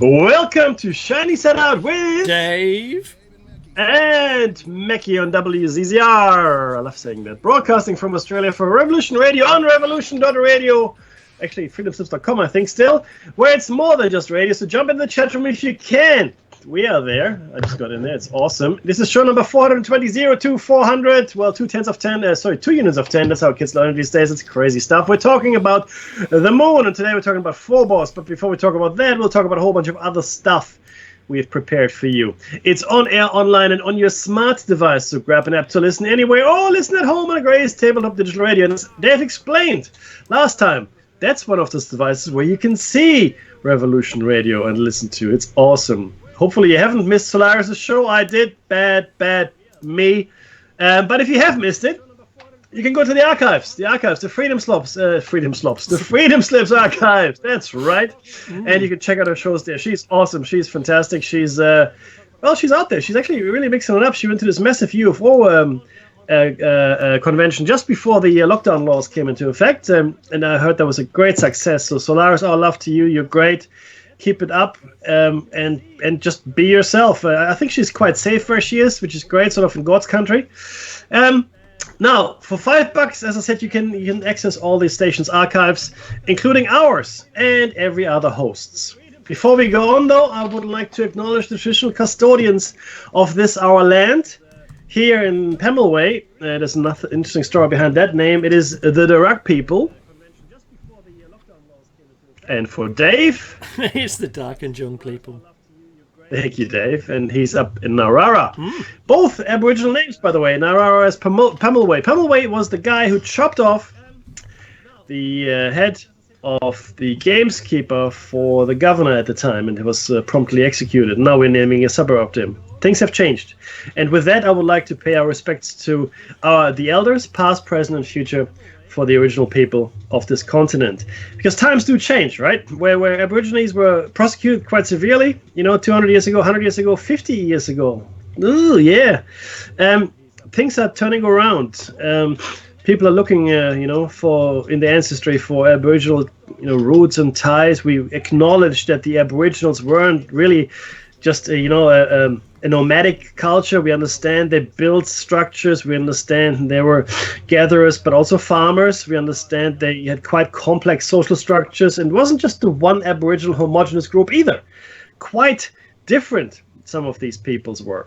Welcome to Shiny Set Out with Dave and Mackie on WZZR. I love saying that. Broadcasting from Australia for Revolution Radio on revolution.radio. Actually, freedomslips.com, I think, still, where it's more than just radio. So jump in the chat room if you can. We are there. I just got in there. It's awesome. This is show number 420, 02, 400. Well, 2 units of 10. That's how kids learn these days. It's crazy stuff. We're talking about the moon, and today we're talking about Phobos. But before we talk about that, we'll talk about a whole bunch of other stuff we've prepared for you. It's on air, online, and on your smart device. So grab an app to listen anywhere or listen at home on a Grace tabletop digital radio. And as Dave explained last time, that's one of those devices where you can see Revolution Radio and listen to. It's awesome. Hopefully you haven't missed Solaris' show. I did. Bad me. But if you have missed it, you can go to the archives. The Freedom Slips archives. That's right. And you can check out her shows there. She's awesome. She's fantastic. She's she's out there. She's actually really mixing it up. She went to this massive UFO convention just before the lockdown laws came into effect. And I heard that was a great success. So Solaris, all love to you. You're great. Keep it up, and just be yourself. I think she's quite safe where she is, which is great, sort of in God's country. Now, for $5, as I said, you can access all these stations' archives, including ours and every other host's. Before we go on, though, I would like to acknowledge the traditional custodians of this our land. Here in Pemulwuy, there's another interesting story behind that name. It is the Darug people. And for Dave, it's the Dark and Jung people. Thank you, Dave. And he's up in Narara. Both Aboriginal names, by the way. Narara is Pemulwuy. Pemulwuy was the guy who chopped off the head of the gameskeeper for the governor at the time, and he was promptly executed. Now we're naming a suburb after him. Things have changed. And with that, I would like to pay our respects to the elders, past, present, and future, for the original people of this continent. Because times do change, right? Where Aborigines were prosecuted quite severely, 200 years ago, 100 years ago, 50 years ago. Ooh, yeah. Things are turning around. People are looking, for in the ancestry for Aboriginal, roots and ties. We acknowledge that the Aboriginals weren't really just, a nomadic culture. We understand they built structures. We understand they were gatherers, but also farmers. We understand they had quite complex social structures, and it wasn't just the one Aboriginal homogeneous group either. Quite different some of these peoples were.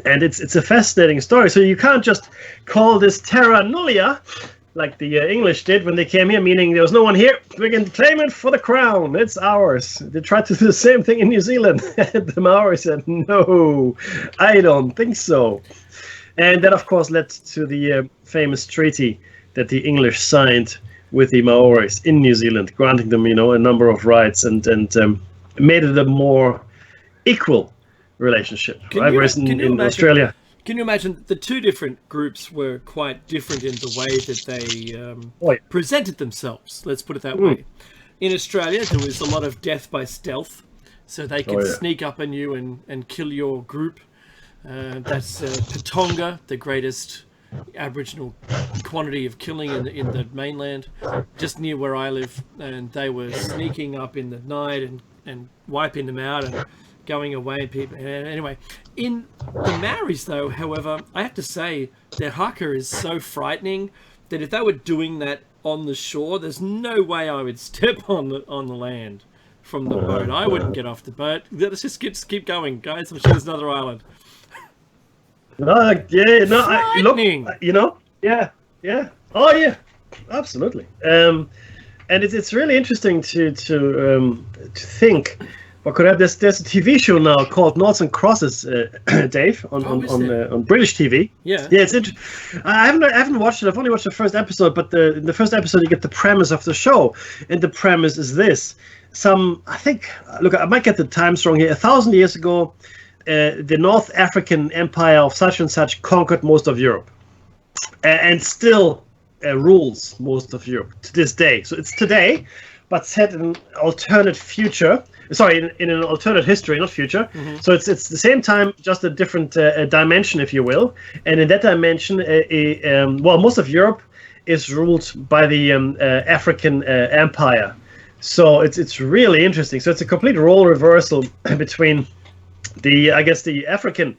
And it's a fascinating story. So you can't just call this terra nullius, like the English did when they came here, meaning there was no one here. We can claim it for the crown. It's ours. They tried to do the same thing in New Zealand. The Maori said, no, I don't think so. And that, of course, led to the famous treaty that the English signed with the Maoris in New Zealand, granting them, a number of rights and made it a more equal relationship. Right? Whereas in Australia... Can you imagine the two different groups were quite different in the way that they presented themselves? Let's put it that way. In Australia, there was a lot of death by stealth, so they could sneak up on you and kill your group. That's Patonga, the greatest Aboriginal quantity of killing in the mainland, just near where I live. And they were sneaking up in the night and wiping them out and going away. People. Anyway, in the Maoris, though, however, I have to say their haka is so frightening that if they were doing that on the shore, there's no way I would step on the land from the boat. I wouldn't get off the boat. Let's just keep going, guys. I'm sure there's another island. Frightening. Yeah. Oh, yeah, absolutely. And it's really interesting to think. What could have? There's a TV show now called Noughts and Crosses, Dave, on British TV. Yeah, it's I haven't watched it. I've only watched the first episode, but in the first episode you get the premise of the show, and the premise is this: I might get the times wrong here. 1,000 years ago, the North African Empire of such and such conquered most of Europe, and still rules most of Europe to this day. So it's today, but set in an alternate future. Sorry, in an alternate history, not future. Mm-hmm. So it's the same time, just a different dimension, if you will. And in that dimension, most of Europe is ruled by the African Empire. So it's really interesting. So it's a complete role reversal between the African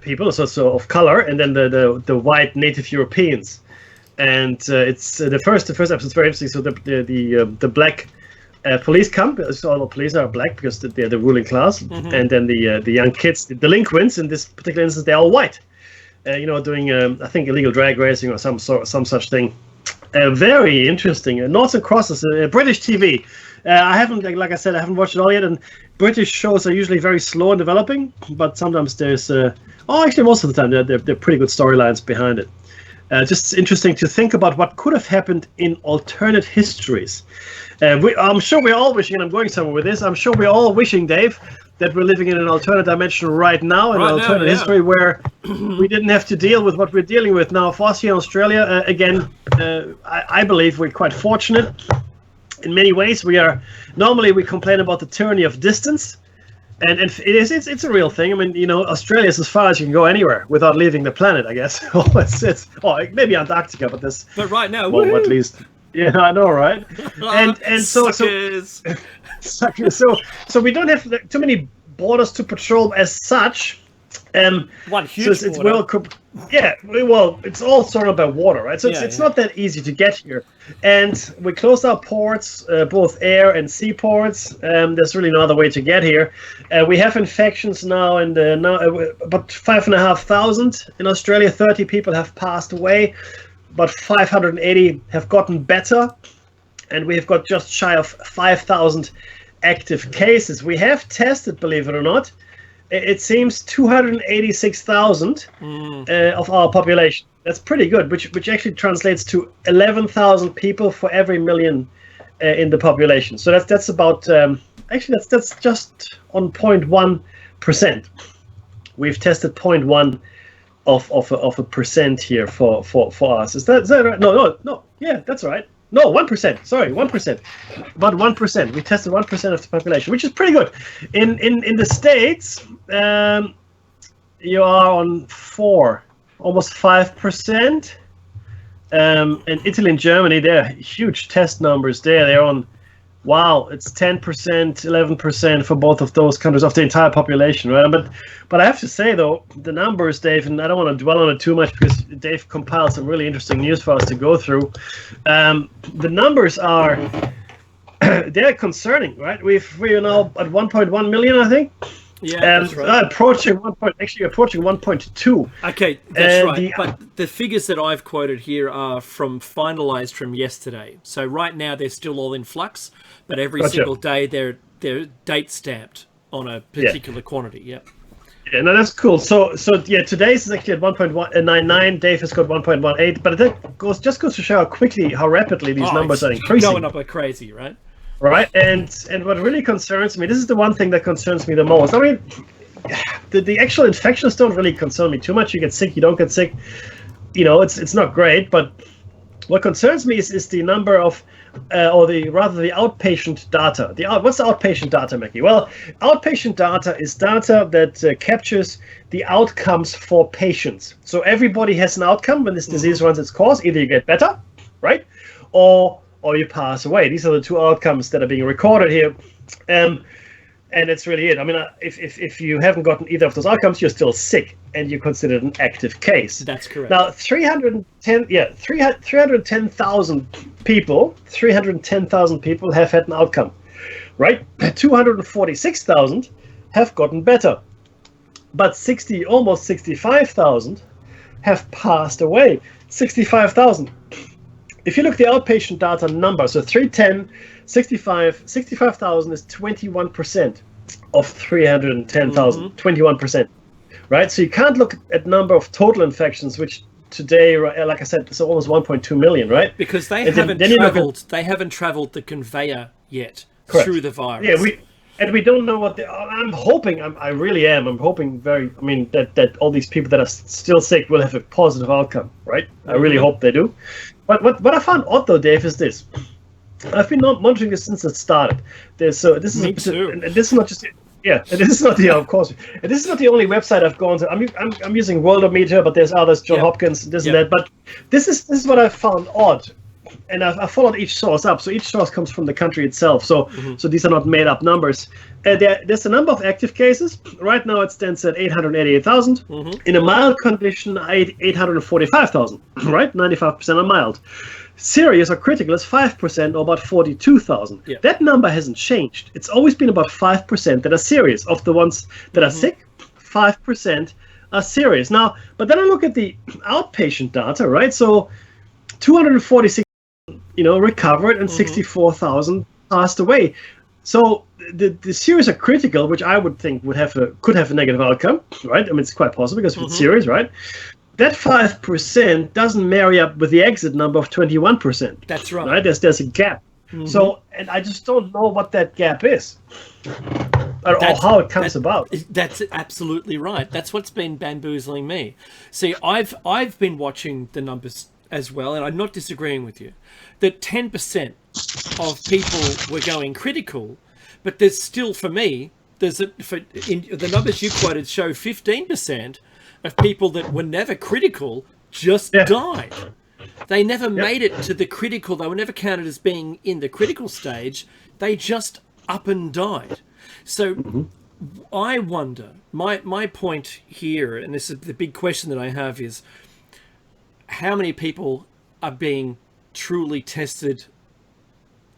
people, so of color, and then the white native Europeans. And it's the first episode is very interesting. So the black police come. So all the police are black because they're the ruling class, and then the young kids, the delinquents in this particular instance, they're all white. Doing I think illegal drag racing or some such thing. Very interesting. Noughts and Crosses, British TV. I haven't, like I said, I haven't watched it all yet. And British shows are usually very slow in developing, but sometimes there's actually most of the time they're pretty good storylines behind it. Just interesting to think about what could have happened in alternate histories. I'm sure we're all wishing, and I'm going somewhere with this, I'm sure we're all wishing, Dave, that we're living in an alternate dimension right now, an alternate history where we didn't have to deal with what we're dealing with now. For us here in Australia, again, I believe we're quite fortunate in many ways. We complain about the tyranny of distance. And it's a real thing. I mean, Australia is as far as you can go anywhere without leaving the planet, I guess. Maybe Antarctica, but right now, well, at least, yeah, I know, right? And so we don't have too many borders to patrol as such. One huge border. It's all surrounded by water, right? So it's not that easy to get here. And we closed our ports, both air and sea ports. There's really no other way to get here. We have infections now, and about 5,500 in Australia. 30 people have passed away, but 580 have gotten better, and we've got just shy of 5,000 active cases. We have tested, believe it or not, it seems 286,000 of our population. That's pretty good, which actually translates to 11,000 people for every million in the population. So that's about that's just on 0.1%. We've tested 0.1 of a percent here for us. Is that right? No. Yeah, that's right. No, 1%. Sorry, 1%. About 1%. We tested 1% of the population, which is pretty good. In the States, you are on 4, almost 5%. And Italy and Germany, they're huge test numbers there. They're on, it's 10%, 11% for both of those countries of the entire population, right? But I have to say, though, the numbers, Dave, and I don't want to dwell on it too much because Dave compiled some really interesting news for us to go through. The numbers are, they're concerning, right? We're now at 1.1 million, I think. Yeah, that's right. Approaching 1.2. Okay, that's right. But the figures that I've quoted here are finalized from yesterday. So right now they're still all in flux, but every single day they're date stamped on a particular quantity. Yeah. Yeah, no, that's cool. So today's is actually at 1.99. Dave has got 1.18, but that goes to show how rapidly these numbers are increasing. Going up like crazy, right? Right, and what really concerns me, this is the one thing that concerns me the most. I mean, the actual infections don't really concern me too much. You get sick, you don't get sick. It's not great, but what concerns me is the number of, the outpatient data. What's the outpatient data, Mackie? Well, outpatient data is data that captures the outcomes for patients. So everybody has an outcome when this disease runs its course. Either you get better, right, or you pass away. These are the two outcomes that are being recorded here. And it's really it. I mean, if you haven't gotten either of those outcomes, you're still sick, and you're considered an active case. That's correct. Now, 310,000 people have had an outcome, right? 246,000 have gotten better, but almost 65,000 have passed away. 65,000. If you look at the outpatient data number, so 310, 65,000 is 21% of 310,000, 21%, right? So you can't look at number of total infections, which today, like I said, it's almost 1.2 million, right? Because they haven't traveled the conveyor yet through the virus. Yeah, we don't know what I'm hoping. I'm hoping that all these people that are still sick will have a positive outcome, right? I really hope they do. But what I found odd, though, Dave, is this. I've been monitoring this since it started. This is not of course. And this is not the only website I've gone to. I'm using Worldometer, but there's others, John Hopkins, and that. But this is what I found odd. and I followed each source up. So each source comes from the country itself. So so these are not made up numbers. There's a number of active cases. Right now it stands at 888,000. In a mild condition, 845,000. Right, 95% are mild. Serious or critical is 5%, or about 42,000. Yeah. That number hasn't changed. It's always been about 5% that are serious. Of the ones that are sick, 5% are serious. Now, but then I look at the outpatient data, right? So 246, recovered, and 64,000 passed away. So the serious or critical, which I would think could have a negative outcome, right? I mean, it's quite possible because if it's serious, right? That 5% doesn't marry up with the exit number of 21%. That's right. Right? There's a gap. So, and I just don't know what that gap is, or how it comes about. That's absolutely right. That's what's been bamboozling me. See, I've been watching the numbers as well, and I'm not disagreeing with you, that 10% of people were going critical, but there's still, for me, the numbers you quoted show 15% of people that were never critical just died. They never made it to the critical. They were never counted as being in the critical stage. They just up and died. So I wonder, my point here, and this is the big question that I have, is how many people are being truly tested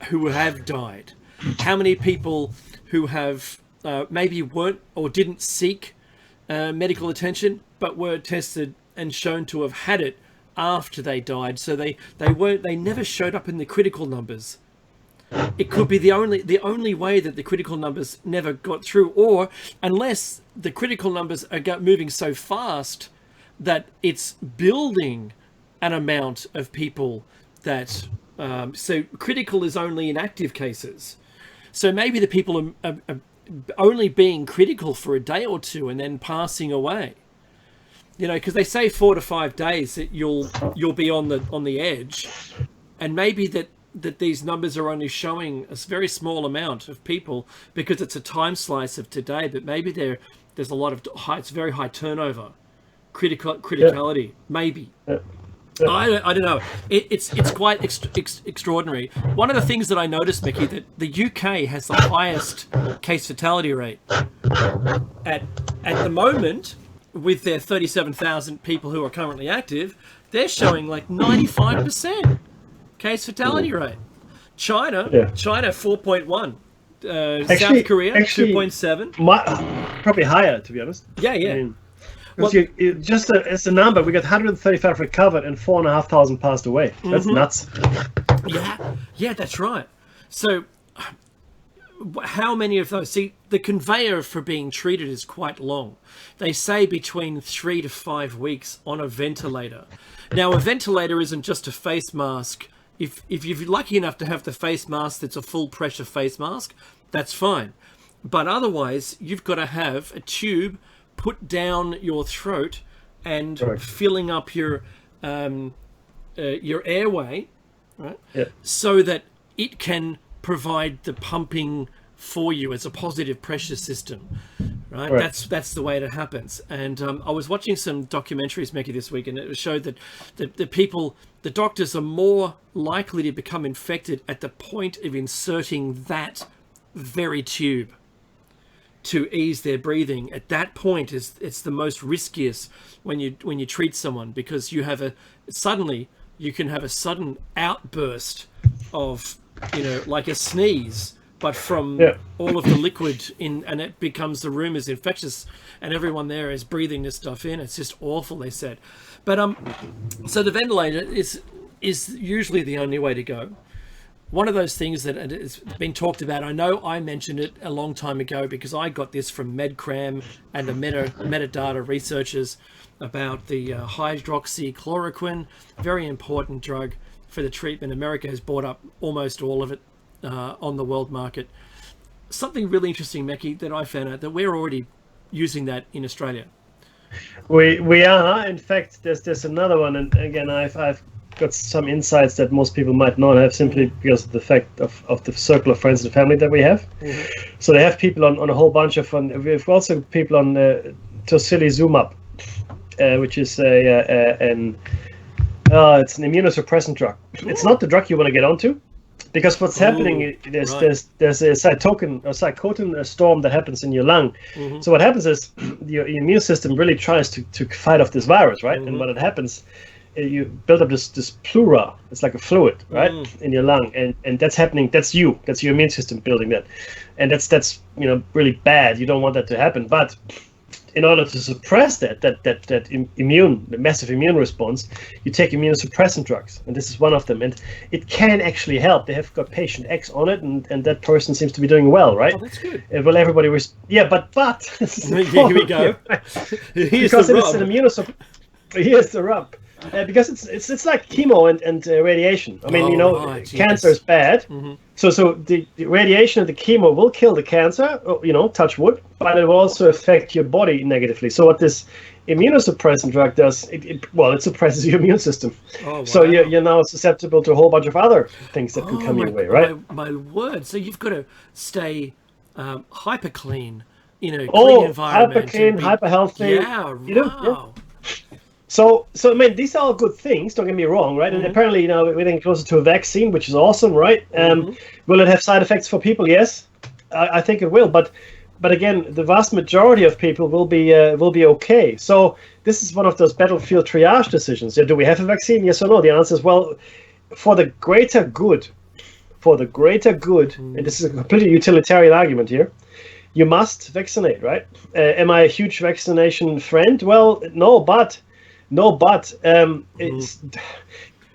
who have died? How many people who have maybe weren't or didn't seek medical attention, but were tested and shown to have had it after they died, so they never showed up in the critical numbers. It could be the only way that the critical numbers never got through, or unless the critical numbers are moving so fast that it's building an amount of people that so critical is only in active cases. So maybe the people are only being critical for a day or two and then passing away. Because they say 4 to 5 days that you'll be on the edge, and maybe that these numbers are only showing a very small amount of people because it's a time slice of today. But maybe there's a lot of it's very high turnover, criticality. Maybe. I don't know. It's quite extraordinary. One of the things that I noticed, Mickey, that the UK has the highest case fatality rate at the moment. With their 37,000 people who are currently active, they're showing like 95% case fatality rate. China 4.1. South Korea 2.7. Probably higher, to be honest. Yeah. I mean, just as a number, we got 135 recovered and 4,500 passed away. That's nuts. Yeah, that's right. So, how many of those? See, the conveyor for being treated is quite long. They say between 3 to 5 weeks on a ventilator. Now, a ventilator isn't just a face mask. If you're lucky enough to have the face mask that's a full pressure face mask, that's fine. But otherwise, you've got to have a tube put down your throat and filling up your airway, right? Yeah. So that it can provide the pumping for you as a positive pressure system, right? That's the way it happens. And I was watching some documentaries, Mickey, this week, and it showed that the doctors are more likely to become infected at the point of inserting that very tube to ease their breathing. At that point, it's the most riskiest when you treat someone, because you can have a sudden outburst of, like a sneeze, but from all of the liquid in, and it becomes, the room is infectious and everyone there is breathing this stuff in. It's just awful, they said. But so the ventilator is usually the only way to go. One of those things that has been talked about, I know I mentioned it a long time ago because I got this from MedCram and the metadata researchers about the hydroxychloroquine, very important drug for the treatment. America has bought up almost all of it on the world market. Something really interesting, Meki, that I found out, that we're already using that in Australia. We are. In fact, there's another one, and again, I've got some insights that most people might not have, simply because of the fact of the circle of friends and family that we have. Mm-hmm. So they have people on a whole bunch of we've also people on tocilizumab, which is an It's an immunosuppressant drug. It's not the drug you want to get onto, because what's happening is there's a cytokine storm that happens in your lung. So what happens is your immune system really tries to fight off this virus, right? And when it happens, you build up this pleura. It's like a fluid, right, in your lung, and that's happening. That's your immune system building that, and that's really bad. You don't want that to happen, but in order to suppress that massive immune response, you take immunosuppressant drugs, and this is one of them, and it can actually help. They have got patient X on it, and that person seems to be doing well, right? Oh, that's good. Well, everybody was, but here we go. Because it's an immunosuppressant. Here's the rub. Because it's like chemo and radiation. I mean, cancer is bad. So the radiation and the chemo will kill the cancer, touch wood, but it will also affect your body negatively. So what this immunosuppressant drug does, it suppresses your immune system. Oh, wow. So you're now susceptible to a whole bunch of other things that can come your way, right? My word. So you've got to stay hyper clean, clean environment. Hyper clean, hyper healthy. Yeah, wow. So I mean, these are all good things. Don't get me wrong, right? And apparently, we're getting closer to a vaccine, which is awesome, right? Will it have side effects for people? Yes, I think it will. But again, the vast majority of people will be okay. So this is one of those battlefield triage decisions. Do we have a vaccine? Yes or no? The answer is well, for the greater good, and this is a completely utilitarian argument here. You must vaccinate, right? Am I a huge vaccination friend? Well, no, but.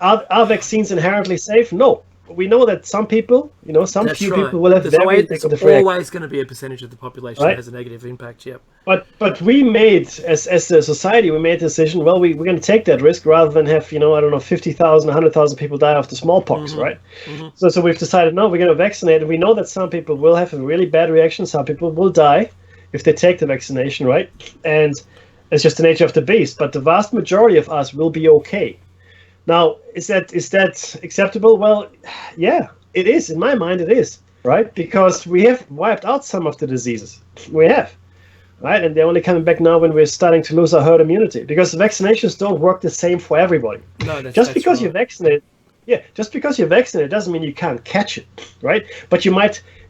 Are vaccines inherently safe? No. We know that some people, people will have very negative It's always going to be a percentage of the population that has a negative impact, yep. But we made, as a society, we made a decision, well, we're going to take that risk rather than have, 50,000, 100,000 people die of the smallpox, right? So we've decided, no, we're going to vaccinate, and we know that some people will have a really bad reaction, some people will die if they take the vaccination, right? And it's just the nature of the beast, but the vast majority of us will be okay. Now, is that acceptable? Well, yeah, it is. In my mind, it is, right? Because we have wiped out some of the diseases. We have, right? And they're only coming back now when we're starting to lose our herd immunity. Because vaccinations don't work the same for everybody. No, just because you're vaccinated doesn't mean you can't catch it, right? But your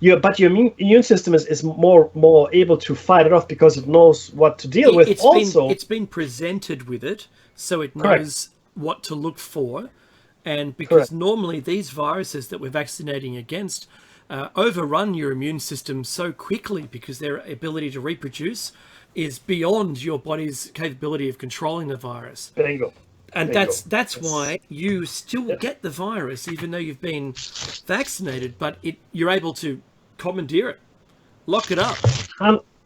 immune system is more able to fight it off because it knows what to deal with. It's been presented with it, so it knows what to look for, and because normally these viruses that we're vaccinating against overrun your immune system so quickly because their ability to reproduce is beyond your body's capability of controlling the virus. Bingo. And that's why you still get the virus even though you've been vaccinated, but you're able to commandeer it, lock it up.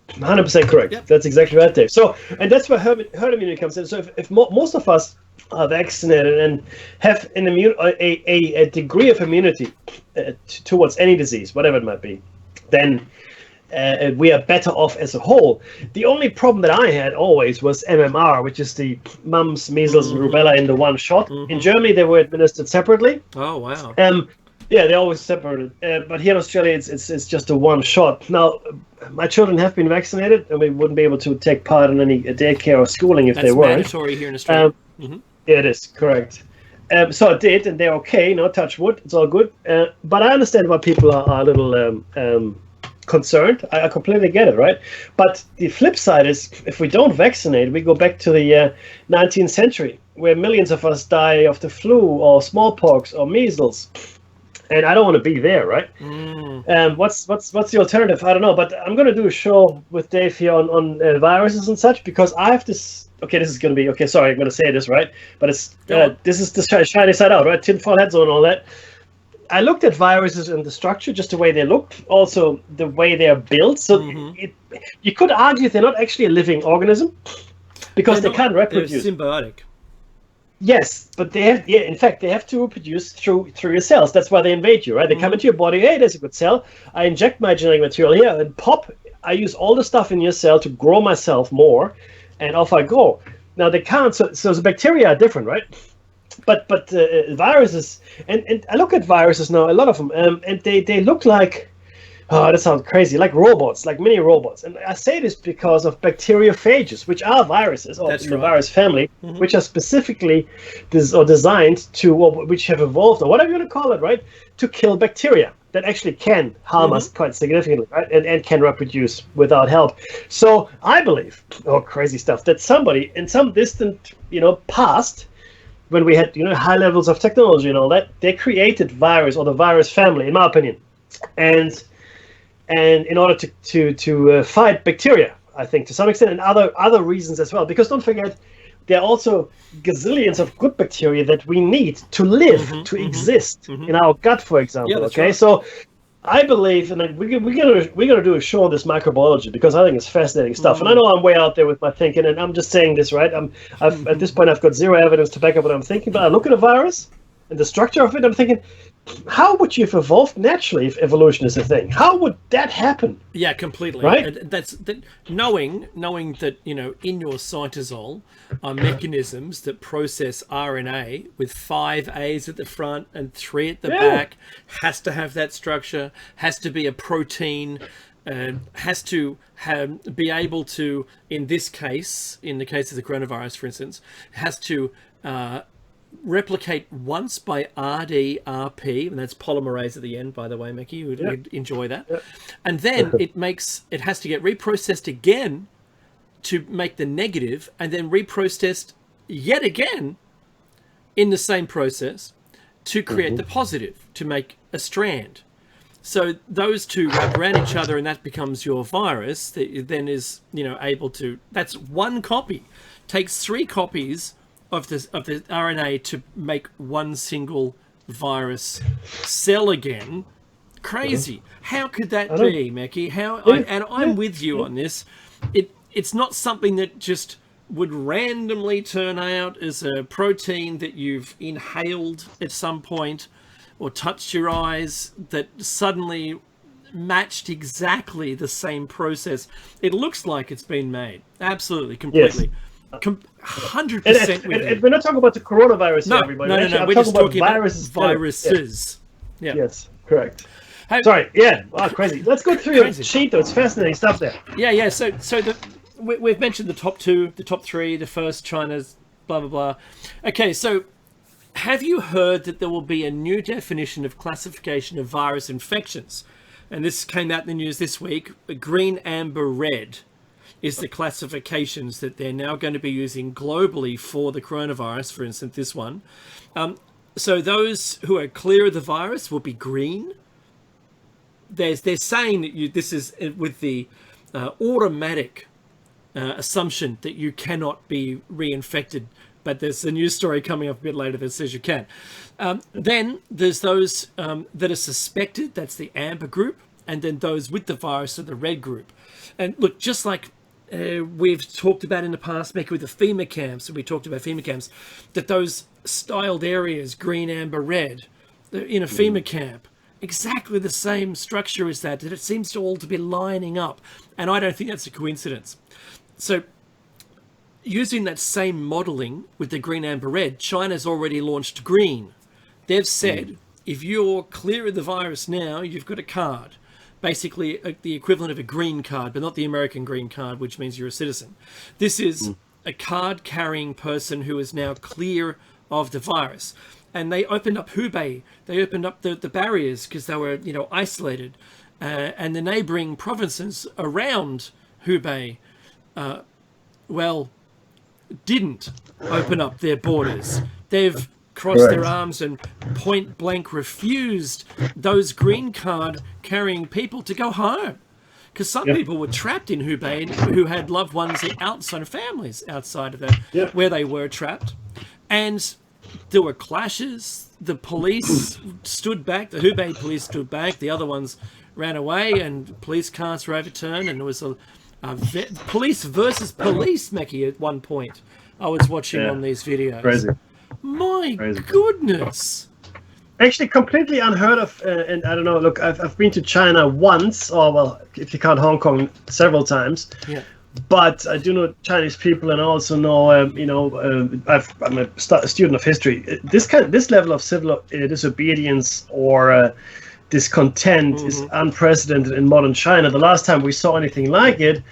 100% correct. Yep. That's exactly right, Dave. So, and that's where herd immunity comes in. So if most of us are vaccinated and have a degree of immunity towards any disease, whatever it might be, then we are better off as a whole. The only problem that I had always was MMR, which is the mumps, measles, and rubella in the one shot. In Germany, they were administered separately. Oh, wow. Yeah, they're always separated. But here in Australia, it's just a one shot. Now, my children have been vaccinated, and we wouldn't be able to take part in any daycare or schooling if they weren't. That's mandatory here in Australia. Yeah, it is, correct. So I did, and they're okay, touch wood, it's all good. But I understand why people are a little concerned. I completely get it, right? But the flip side is, if we don't vaccinate, we go back to the 19th century, where millions of us die of the flu or smallpox or measles. And I don't want to be there, right? What's the alternative? I don't know, but I'm going to do a show with Dave here on viruses and such, because I have this. Okay, this is going to be okay. Sorry, I'm going to say this, right? But it's this is the shiny side out, right? Tinfoil hats on and all that. I looked at viruses and the structure, just the way they look, also the way they are built. So you could argue they're not actually a living organism because they can't reproduce. They're symbiotic. Yes, but they have. Yeah, in fact, they have to reproduce through your cells. That's why they invade you, right? They come into your body. Hey, there's a good cell. I inject my genetic material here and pop. I use all the stuff in your cell to grow myself more, and off I go. Now they can't. So the bacteria are different, right? But viruses, and I look at viruses now, a lot of them, and they look like oh, that sounds crazy, like robots, like mini robots. And I say this because of bacteriophages, which are viruses, or in the virus family, which are specifically designed to, or which have evolved, or whatever you want to call it, right, to kill bacteria that actually can harm us quite significantly, right, and can reproduce without help. So I believe, crazy stuff, that somebody in some distant, past, when we had, high levels of technology and all that, they created virus, or the virus family, in my opinion, and in order to fight bacteria, I think, to some extent, and other reasons as well. Because don't forget, there are also gazillions of good bacteria that we need to live, to exist in our gut, for example. Yeah, okay, right. so I believe, and we're gonna do a show on this microbiology, because I think it's fascinating stuff. And I know I'm way out there with my thinking, and I'm just saying this, right? At this point, I've got zero evidence to back up what I'm thinking, but I look at a virus and the structure of it, I'm thinking, how would you have evolved naturally if evolution is a thing? How would that happen? Yeah, completely. Right? That's knowing that in your cytosol are mechanisms that process RNA with 5 A's at the front and 3 at the back, has to have that structure, has to be a protein, has to be able to, in the case of the coronavirus, for instance, has to replicate once by RDRP, and that's polymerase at the end, by the way, Mickey. You would enjoy that. And then it has to get reprocessed again to make the negative, and then reprocessed yet again in the same process to create the positive, to make a strand. So those two wrap around each other, and that becomes your virus that then is able to, that's one copy. Takes 3 copies of the RNA to make one single virus cell again. Crazy. How could that be, Mackie? I'm with you on this. It's not something that just would randomly turn out as a protein that you've inhaled at some point or touched your eyes that suddenly matched exactly the same process. It looks like it's been made. Absolutely, completely. Yes. 100% with and we're not talking about the coronavirus, no, everybody. No. We're just talking about viruses. Yeah. Yes, correct. Sorry, crazy. Let's go through your sheet, though. It's fascinating stuff there. Yeah. So we've mentioned the top 2, the top 3, the first, China's, blah, blah, blah. Okay, so have you heard that there will be a new definition of classification of virus infections? And this came out in the news this week. Green, amber, red is the classifications that they're now going to be using globally for the coronavirus, for instance, this one. So those who are clear of the virus will be green. They're saying that this is with the automatic assumption that you cannot be reinfected, but there's a news story coming up a bit later that says you can. Then there's those that are suspected, that's the amber group, and then those with the virus are the red group. And look, just like we've talked about in the past, Mickey, with the FEMA camps, and we talked about FEMA camps, that those styled areas, green, amber, red, in a FEMA camp, exactly the same structure as that it seems to all to be lining up. And I don't think that's a coincidence. So using that same modeling with the green, amber, red, China's already launched green. They've said, if you're clear of the virus now, you've got a card. Basically the equivalent of a green card, but not the American green card, which means you're a citizen. This is a card-carrying person who is now clear of the virus. And they opened up Hubei. They opened up the barriers because they were, isolated. And the neighboring provinces around Hubei, didn't open up their borders. They've crossed their arms and point blank refused those green card carrying people to go home, because some people were trapped in Hubei who had loved ones outside of families outside of that where they were trapped, and there were clashes. The police stood back, the Hubei police stood back, the other ones ran away, and police cars were overturned, and there was a police versus police, Mackie, at one point I was watching on these videos. Crazy. My goodness. Actually, completely unheard of, and I don't know, look, I've been to China once, if you count Hong Kong, several times. Yeah. But I do know Chinese people, and I also know, I'm a student of history. This level of civil disobedience or discontent is unprecedented in modern China. The last time we saw anything like it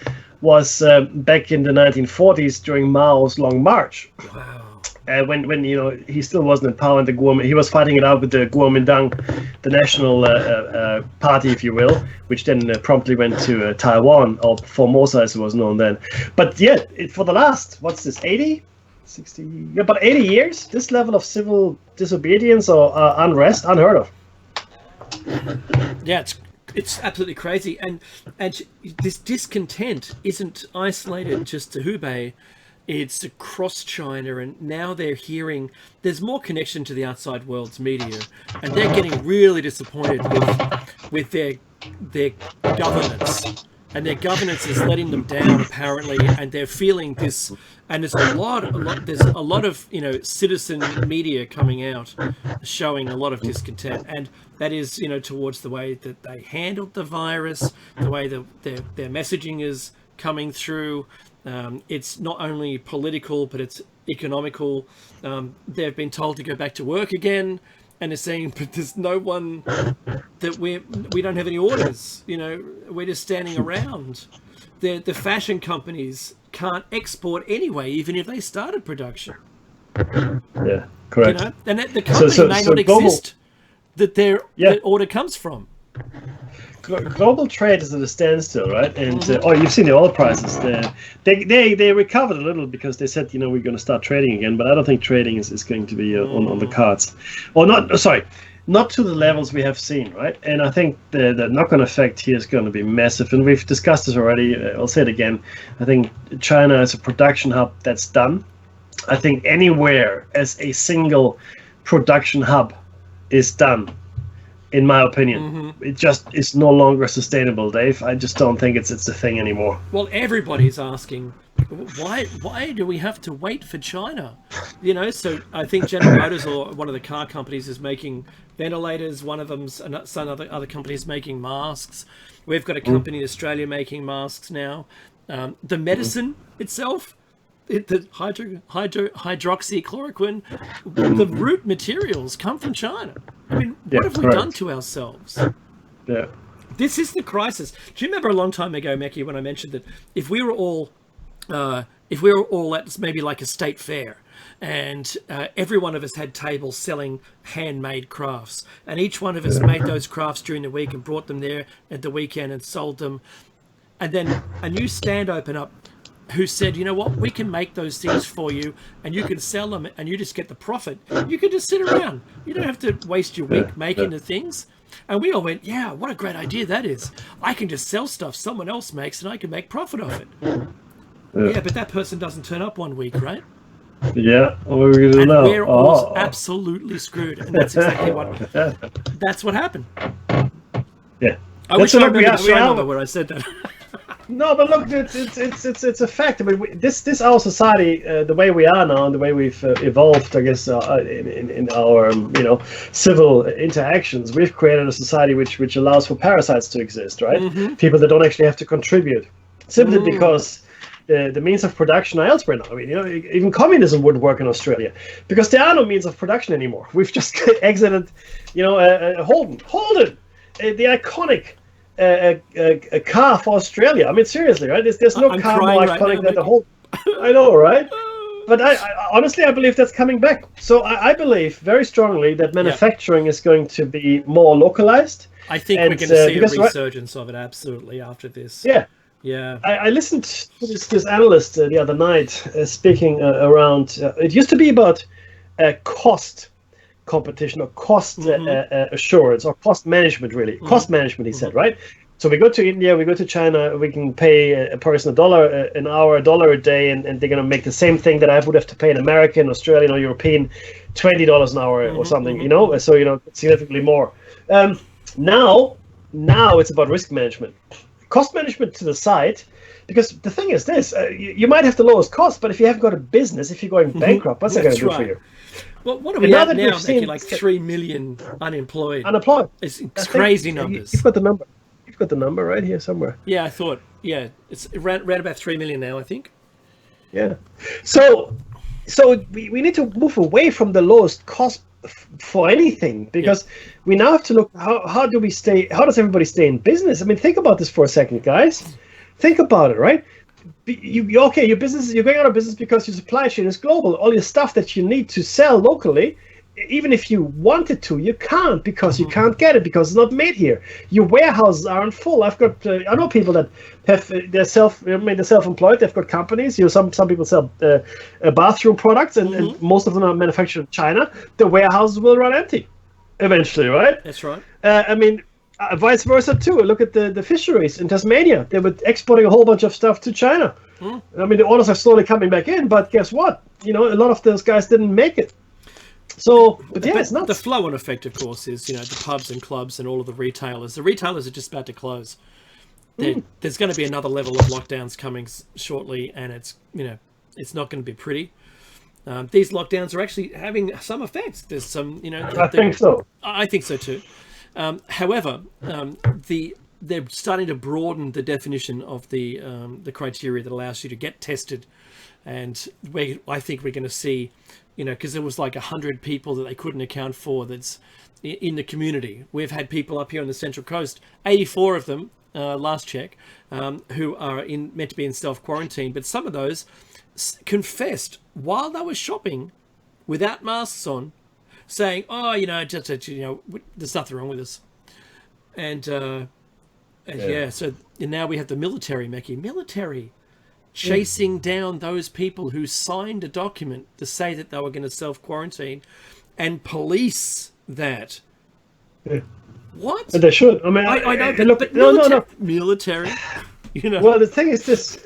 was back in the 1940s during Mao's Long March. Wow. When he still wasn't in power in the Kuomintang, he was fighting it out with the Kuomintang, the national party, if you will, which then promptly went to Taiwan, or Formosa as it was known then. But yeah, for the last, what's this, 80? 60, yeah, about 80 years, this level of civil disobedience or unrest, unheard of. Yeah, it's absolutely crazy, and this discontent isn't isolated just to Hubei. It's across China, and now they're hearing there's more connection to the outside world's media, and they're getting really disappointed with their governance, and their governance is letting them down apparently, and they're feeling this. And there's a lot of citizen media coming out, showing a lot of discontent, and that is towards the way that they handled the virus, the way that their messaging is coming through. It's not only political, but it's economical. They've been told to go back to work again, and they're saying, but there's no one that we don't have any orders. We're just standing around. The fashion companies can't export anyway, even if they started production. Yeah, correct. And the company may not exist that their order comes from. Global trade is at a standstill, right? And you've seen the oil prices. They recovered a little because they said, we're going to start trading again. But I don't think trading is going to be on the cards, or not. Sorry, not to the levels we have seen, right? And I think the knock-on effect here is going to be massive. And we've discussed this already. I'll say it again. I think China is a production hub that's done. I think anywhere as a single production hub is done. In my opinion, it just is no longer sustainable, Dave. I just don't think it's a thing anymore. Well, everybody's asking, why do we have to wait for China? So I think General Motors, or one of the car companies, is making ventilators. One of them's some other companies making masks. We've got a company in Australia making masks now. The medicine itself, the hydroxychloroquine, the root materials come from China. I mean, what have we done to ourselves? Yeah. This is the crisis. Do you remember a long time ago, Mackie, when I mentioned that if we were all at maybe like a state fair, and every one of us had tables selling handmade crafts, and each one of us made those crafts during the week and brought them there at the weekend and sold them, and then a new stand opened up who said, you know what, we can make those things for you and you can sell them and you just get the profit. You can just sit around. You don't have to waste your week making the things. And we all went, yeah, what a great idea that is. I can just sell stuff someone else makes and I can make profit off it. Yeah, but that person doesn't turn up one week, right? Yeah, what are we going to do now? We're all absolutely screwed. And that's exactly that's what happened. Yeah. I wish I remembered the show number where I said that. No, but look, it's a fact. I mean, this our society, the way we are now, and the way we've evolved, I guess, in our civil interactions, we've created a society which allows for parasites to exist, right? People that don't actually have to contribute, simply because the means of production are elsewhere now. I mean, even communism wouldn't work in Australia because there are no means of production anymore. We've just exited, Holden, the iconic. A car for Australia. I mean, seriously, right? There's no car more iconic than the whole. I know, right? But I honestly, I believe that's coming back. So I believe very strongly that manufacturing is going to be more localized. I think we're going to see a resurgence of it absolutely after this. Yeah. Yeah. I listened to this analyst the other night speaking around. It used to be about cost competition or cost assurance or cost management, really. Cost management, he said, right? So we go to India, we go to China, we can pay a person $1 an hour, $1 a day, and they're going to make the same thing that I would have to pay an American, Australian, or European $20 an hour or something, so, significantly more. Now it's about risk management. Cost management to the side, because the thing is this, you might have the lowest cost, but if you haven't got a business, if you're going bankrupt, what's that going to do for you? Well, what are we at now? Making like 3 million unemployed. It's crazy numbers. You've got the number. You've got the number right here somewhere. Yeah, I thought. Yeah, it's around about 3 million now, I think. Yeah. So we need to move away from the lowest cost for anything, because we now have to look, how does everybody stay in business? I mean, think about this for a second, guys. Think about it, right? Your business, you're going out of business because your supply chain is global. All your stuff that you need to sell locally, even if you wanted to, you can't, because you can't get it because it's not made here. Your warehouses aren't full. I know people that have they're self-employed. They've got companies. Some people sell bathroom products, and most of them are manufactured in China. The warehouses will run empty eventually, right? That's right. I mean, vice versa too. Look at the fisheries in Tasmania. They were exporting a whole bunch of stuff to China. I mean, the orders are slowly coming back in, but guess what? A lot of those guys didn't make it. So, but it's nuts. The flow-on effect, of course, is the pubs and clubs and all of the retailers. The retailers are just about to close. There's going to be another level of lockdowns coming shortly, and it's not going to be pretty. These lockdowns are actually having some effects. There's some, I think so. I think so too. However, they're starting to broaden the definition of the criteria that allows you to get tested, and I think we're going to see, because there was like 100 people that they couldn't account for that's in the community. We've had people up here on the Central Coast, 84 of them, last check, who are meant to be in self-quarantine, but some of those confessed while they were shopping without masks on, saying, there's nothing wrong with us. And so now we have the military chasing down those people who signed a document to say that they were going to self-quarantine and police that. Yeah. What? And they should. I mean, I know, military. Well, the thing is this.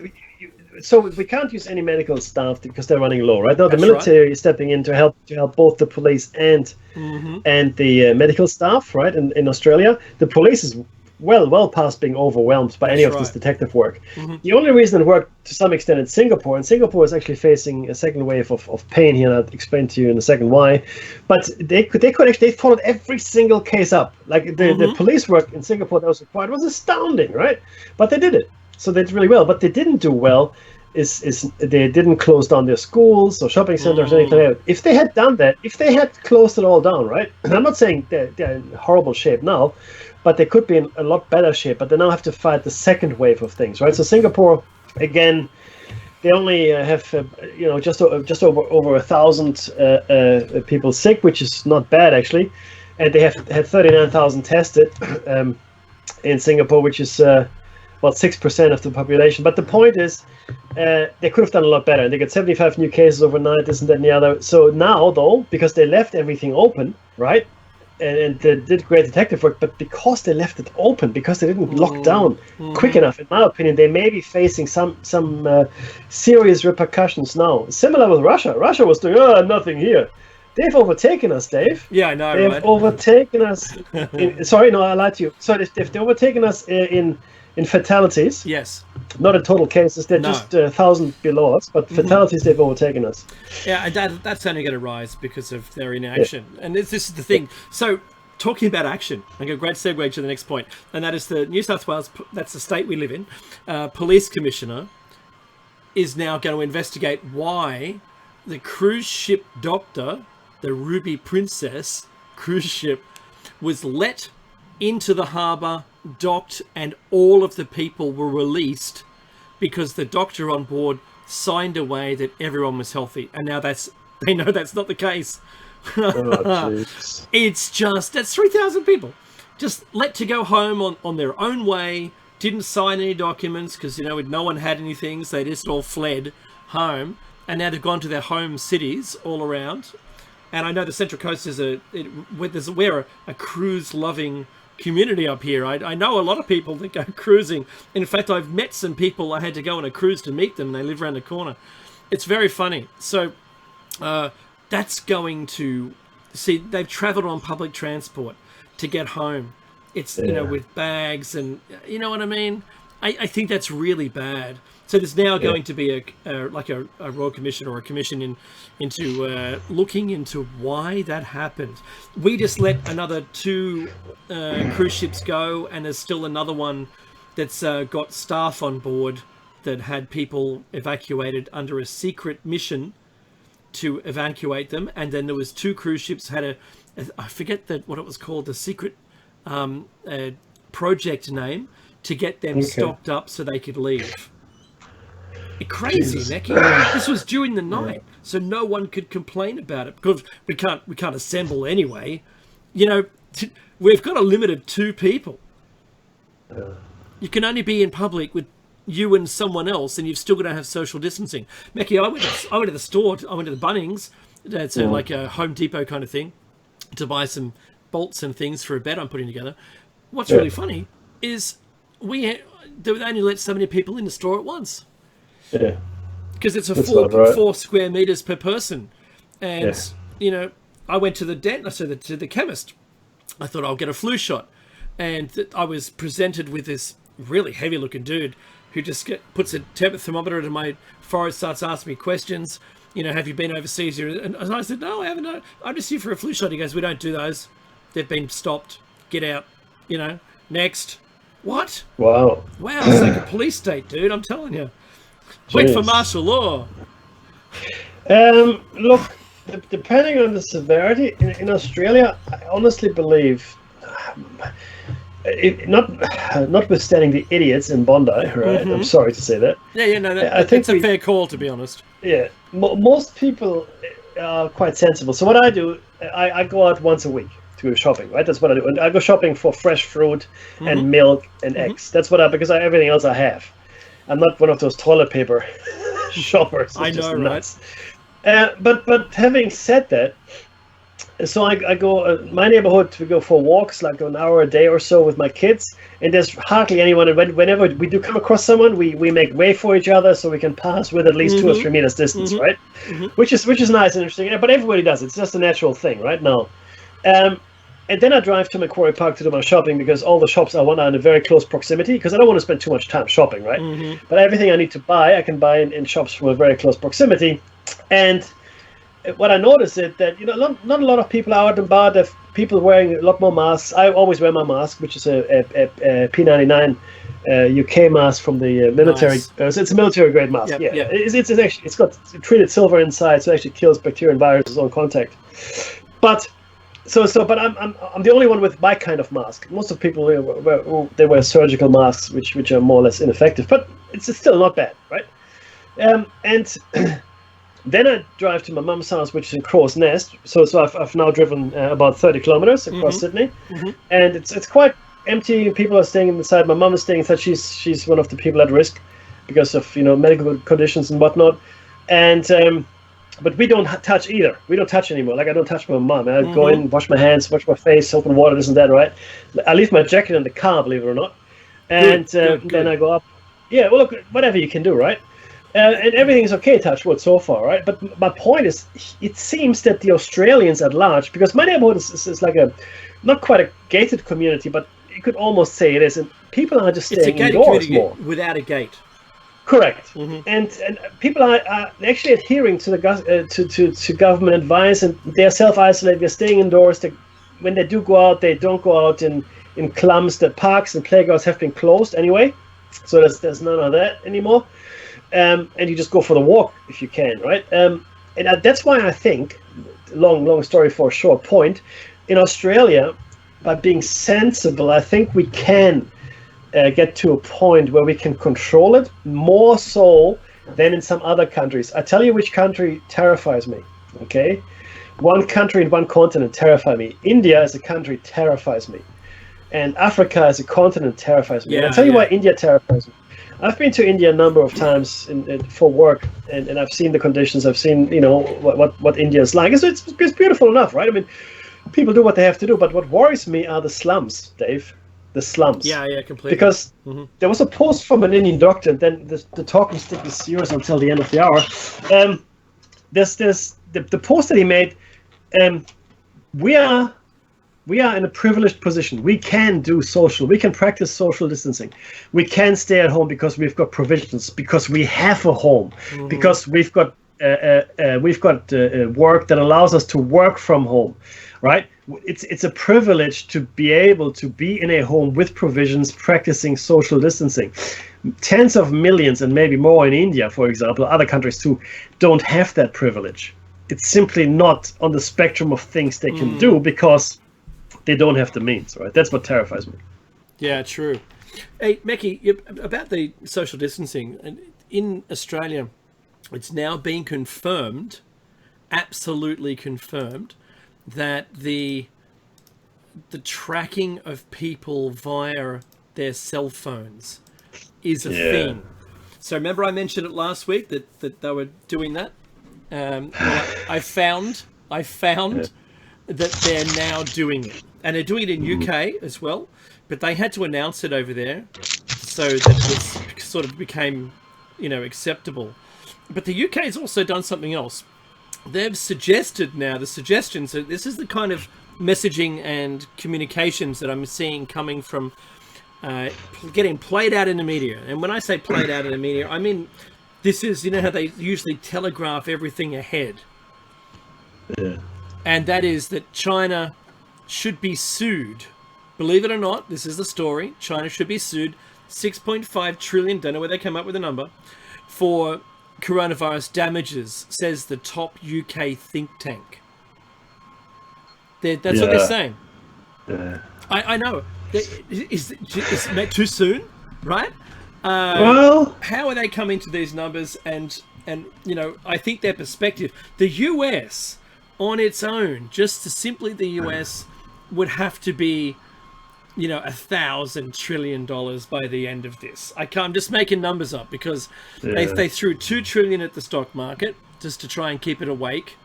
So we can't use any medical staff because they're running low, right? Now the That's military is stepping in to help both the police and the medical staff, right? In Australia, the police is well past being overwhelmed by any of this detective work. The only reason it worked to some extent in Singapore, and Singapore is actually facing a second wave of pain here, and I'll explain to you in a second why. But they followed every single case up. Like the police work in Singapore that was required was astounding, right? But they did it. So they did really well. But they didn't do well is they didn't close down their schools or shopping centers or anything like that. If they had done that, if they had closed it all down, right? And I'm not saying they're in horrible shape now, but they could be in a lot better shape. But they now have to fight the second wave of things, right? So Singapore, again, they only have just over 1,000 people sick, which is not bad actually, and they have had 39,000 tested in Singapore, which is about 6% of the population. But the point is, they could have done a lot better. They got 75 new cases overnight, this and that and the other. So now, though, because they left everything open, right, and they did great detective work, but because they left it open, because they didn't lock down quick enough, in my opinion, they may be facing some serious repercussions now. Similar with Russia. Russia was doing nothing here. They've overtaken us, Dave. Yeah, I know. They've overtaken us. Sorry, no, I lied to you. So they've overtaken us in fatalities. Yes. Not in total cases. They're just 1,000 below us, but fatalities, they've overtaken us. Yeah, and that's only going to rise because of their inaction. Yeah. And this is the thing. So, talking about action, I got a great segue to the next point, and that is the New South Wales, that's the state we live in, police commissioner is now going to investigate why the cruise ship doctor, the Ruby Princess cruise ship, was let into the harbour, docked, and all of the people were released because the doctor on board signed away that everyone was healthy. And now they know that's not the case. That's 3,000 people just let to go home on their own way, didn't sign any documents because, no one had anything, so they just all fled home. And now they've gone to their home cities all around. And I know the Central Coast is we're a cruise-loving community up here. I know a lot of people that go cruising. In fact, I've met some people. I had to go on a cruise to meet them. They live around the corner. It's very funny. So that's going to see. They've travelled on public transport to get home. It's with bags and you know what I mean. I think that's really bad. So there's now going to be a royal commission or a commission into looking into why that happened. We just let another 2 cruise ships go, and there's still another one that's got staff on board that had people evacuated under a secret mission to evacuate them, and then there was 2 cruise ships had I forget what it was called, the secret project name to get them stocked up so they could leave. Crazy, Necky. This was during the night, so no one could complain about it because we can't assemble anyway. You know, we've got a limit of 2 people. You can only be in public with you and someone else, and you've still got to have social distancing. Mecky, I went to the store. I went to the Bunnings. It's like a Home Depot kind of thing to buy some bolts and things for a bed I'm putting together. What's really funny is they only let so many people in the store at once. Yeah, because it's a 4 square meters per person, and you know, I went to the to the chemist. I thought I'll get a flu shot, and I was presented with this really heavy looking dude who just puts a thermometer to my forehead, starts asking me questions. You know, have you been overseas? And I said, no, I haven't. No. I'm just here for a flu shot. He goes, we don't do those. They've been stopped. Get out. You know, next. What? Wow. It's like a police state, dude. I'm telling you. Wait for martial law. Look, depending on the severity, in Australia, I honestly believe, notwithstanding the idiots in Bondi, right? I'm sorry to say that. I think it's a fair call, to be honest. Yeah, most people are quite sensible. So what I do, I go out once a week to go shopping, right? That's what I do. And I go shopping for fresh fruit and milk and eggs. That's what because everything else I have. I'm not one of those toilet paper shoppers. I know, right? But having said that, so I go my neighborhood. We go for walks, like an hour a day or so with my kids, and there's hardly anyone. And whenever we do come across someone, we make way for each other so we can pass with at least 2 or 3 meters distance, right? Which is nice and interesting. But everybody does. It's just a natural thing, right now. And then I drive to Macquarie Park to do my shopping because all the shops I want are in a very close proximity because I don't want to spend too much time shopping, right? But everything I need to buy, I can buy in shops from a very close proximity. And what I notice is that, you know, not a lot of people are out and about. There are people wearing a lot more masks. I always wear my mask, which is a P99 UK mask from the military. Nice. So it's a military grade mask. It's got treated silver inside, so it actually kills bacteria and viruses on contact. But I'm the only one with my kind of mask. Most of the people they wear surgical masks, which are more or less ineffective, but it's still not bad, right? And then I drive to my mum's house, which is in Crow's Nest. So I've now driven about 30 kilometers across Sydney, and it's quite empty. People are staying inside. My mum is staying inside. She's one of the people at risk because of medical conditions and whatnot, and. But we don't touch either. We don't touch anymore. Like I don't touch my mum. I go in, wash my hands, wash my face, open water, this and that, right? I leave my jacket in the car, believe it or not. And good. Then I go up. Yeah, well, look, whatever you can do, right? And everything's okay, touch wood, so far, right? But my point is, it seems that the Australians at large, because my neighborhood is like not quite a gated community, but you could almost say it is. And people are just staying indoors more. Without a gate. Correct, and people are actually adhering to the to government advice, and they're self-isolating. They're staying indoors. When they do go out, they don't go out in clumps. The parks and playgrounds have been closed anyway, so there's none of that anymore. And you just go for the walk if you can, right? And that's why I think, long story for a short point, in Australia, by being sensible, I think we can. Get to a point where we can control it more so than in some other countries. I tell you which country terrifies me, okay? One country and one continent terrify me. India as a country terrifies me. And Africa as a continent terrifies me. And I'll tell you why India terrifies me. I've been to India a number of times for work, and I've seen the conditions. I've seen, what India is like. It's beautiful enough, right? I mean, people do what they have to do, but what worries me are the slums, Dave. The slums. Yeah, completely. Because there was a post from an Indian doctor, and then the talking stick is yours until the end of the hour. There's the post that he made. We are in a privileged position. We can practice social distancing. We can stay at home because we've got provisions, because we have a home, because we've got work that allows us to work from home, right? It's a privilege to be able to be in a home with provisions, practicing social distancing. Tens of millions and maybe more in India, for example, other countries too, don't have that privilege. it's simply not on the spectrum of things they can do because they don't have the means, right? That's what terrifies me. Yeah, true. Hey, Meki, about the social distancing in Australia, it's now been confirmed, absolutely confirmed, that the tracking of people via their cell phones is a thing. So remember I mentioned it last week that they were doing that? Well, I found that they're now doing it. And they're doing it in UK as well, but they had to announce it over there so that it sort of became, acceptable. But the UK has also done something else. They've suggested now, the suggestions, so this is the kind of messaging and communications that I'm seeing coming from getting played out in the media. And when I say played out in the media, I mean, this is, how they usually telegraph everything ahead. Yeah. And that is that China should be sued. Believe it or not, this is the story. China should be sued 6.5 trillion, don't know where they came up with the number, for coronavirus damages, says the top UK think tank. That's what they're saying. Yeah. I know. Is it too soon, right? Well, how are they coming to these numbers? And I think their perspective, the US on its own, just to simply the US, would have to be, $1,000 trillion by the end of this. I'm just making numbers up because they threw $2 trillion at the stock market just to try and keep it awake,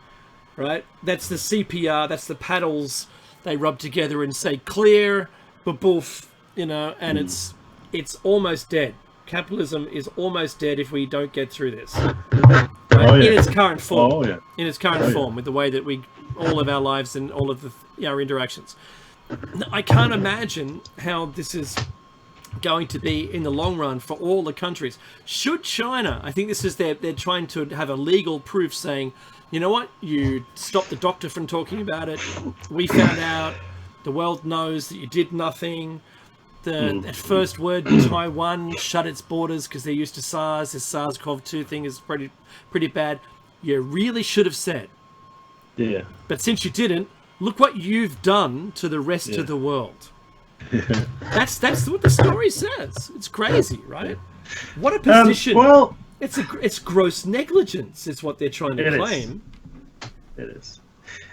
right? That's the CPR, that's the paddles they rub together and say clear, baboof, and it's almost dead. Capitalism is almost dead if we don't get through this. Right? In its current form. In its current form, with the way that we all of our lives and all of our interactions. I can't imagine how this is going to be in the long run for all the countries. Should China, I think this is they're trying to have a legal proof saying, you know what, you stopped the doctor from talking about it. We found out. The world knows that you did nothing. That first word, Taiwan shut its borders because they're used to SARS. This SARS-CoV-2 thing is pretty bad. You really should have said. Yeah. But since you didn't, look what you've done to the rest of the world. That's what the story says. It's crazy, right? What a position. Well, it's gross negligence is what they're trying to claim. It is.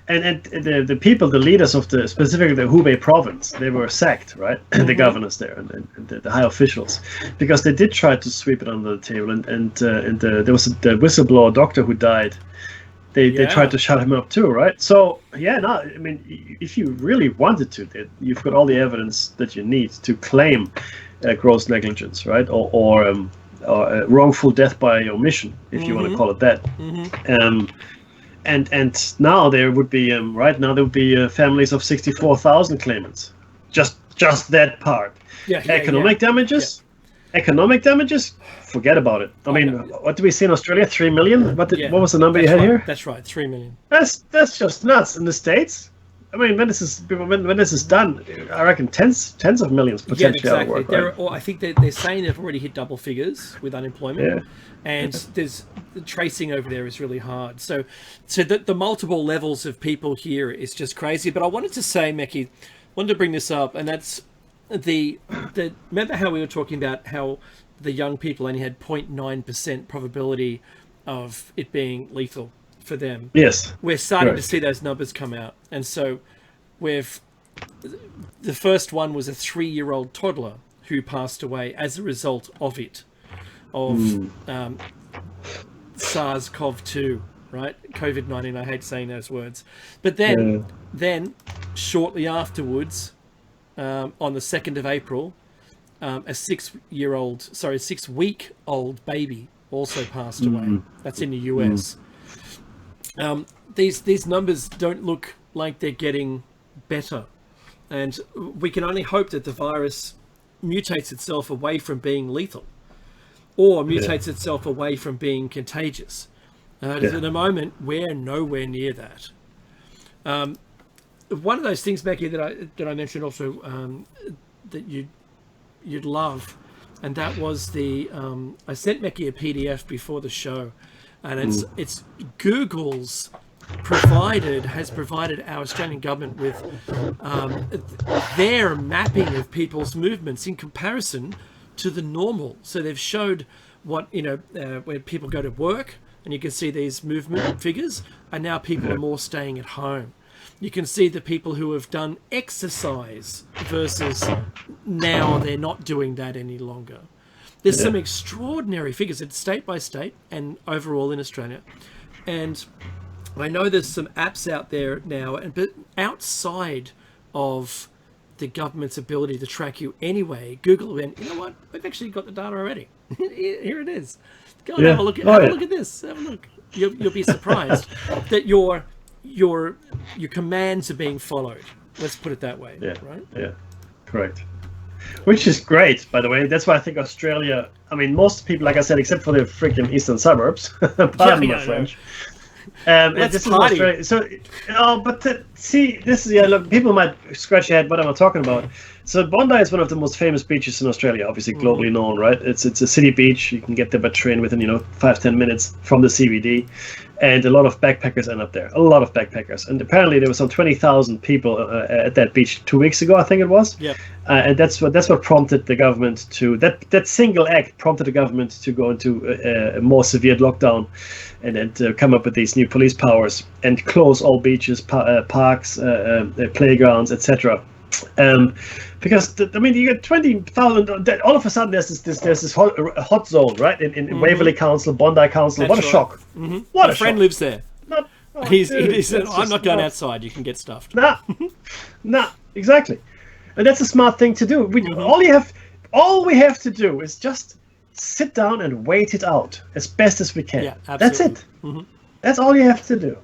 And the people, the leaders of specifically the Hubei province, they were sacked, right? The governors there and the high officials, because they did try to sweep it under the table. And there was the whistleblower doctor who died. They tried to shut him up too, right? So I mean, if you really wanted to, you've got all the evidence that you need to claim gross negligence, right? Or wrongful death by omission, if you want to call it that. And now there would be families of 64,000 claimants. Just that part. Economic damages. Economic damages. Forget about it. I mean, what do we see in Australia? 3 million. What was the number you had here? That's right, 3 million. That's just nuts. In the States, I mean, when this is done, I reckon tens of millions potentially out of work. Right? I think they're saying they've already hit double figures with unemployment, and there's the tracing over there is really hard. So the multiple levels of people here is just crazy. But I wanted to say, Meki, wanted to bring this up, and that's the remember how we were talking about how the young people only had 0.9% probability of it being lethal for them. Yes. We're starting to see those numbers come out. And so the first one was a 3-year-old toddler who passed away as a result of it, of SARS-CoV-2, right? COVID-19, I hate saying those words. But then shortly afterwards, on the 2nd of April, a 6-week-old baby also passed away. That's in the US. These numbers don't look like they're getting better, and we can only hope that the virus mutates itself away from being lethal, or mutates itself away from being contagious. At the moment, we're nowhere near that. One of those things, Becky, that I mentioned also that you'd love, and that was I sent Becky a PDF before the show, and it's Google's has provided our Australian government with their mapping of people's movements in comparison to the normal. So they've showed what, when people go to work, and you can see these movement figures, and now people are more staying at home. You can see the people who have done exercise versus now they're not doing that any longer. There's some extraordinary figures. It's state by state and overall in Australia. And I know there's some apps out there now, but outside of the government's ability to track you anyway, Google went, you know what? We've actually got the data already. Here it is. Go and have a look. Have a look at this. Have a look. You'll be surprised that your commands are being followed. Let's put it that way. Yeah. Right. Yeah. Correct. Which is great, by the way. That's why I think Australia. I mean, most people, like I said, except for the freaking eastern suburbs. Pardon my French. Let's party. So, see, this is look, people might scratch their head. What am I talking about? So Bondi is one of the most famous beaches in Australia, obviously globally known, right? It's a city beach. You can get there by train within 5-10 minutes from the CBD, and a lot of backpackers end up there. A lot of backpackers, and apparently there were some 20,000 people at that beach 2 weeks ago, I think it was. Yeah. And that's what prompted the government to that single act prompted the government to go into a more severe lockdown, and then to come up with these new police powers and close all beaches, parks, playgrounds, etc. Because you get 20,000. All of a sudden, there's this hot zone, right? In Waverley Council, Bondi Council. That's what a right. shock! Mm-hmm. What a friend lives there. He said, "I'm not going outside. You can get stuffed." Nah, exactly. And that's a smart thing to do. All we have to do is just sit down and wait it out as best as we can. Yeah, absolutely. That's it. Mm-hmm. That's all you have to do.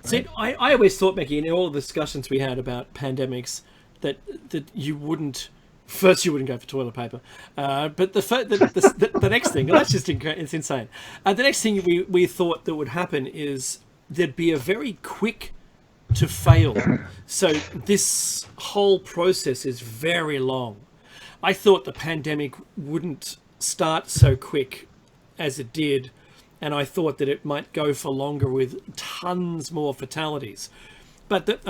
See, I always thought, Mickey, in all the discussions we had about pandemics, that you wouldn't go for toilet paper, but the next thing, that's just it's insane. The next thing we thought that would happen is there'd be a very quick to fail. So this whole process is very long. I thought the pandemic wouldn't start so quick as it did, and I thought that it might go for longer with tons more fatalities. But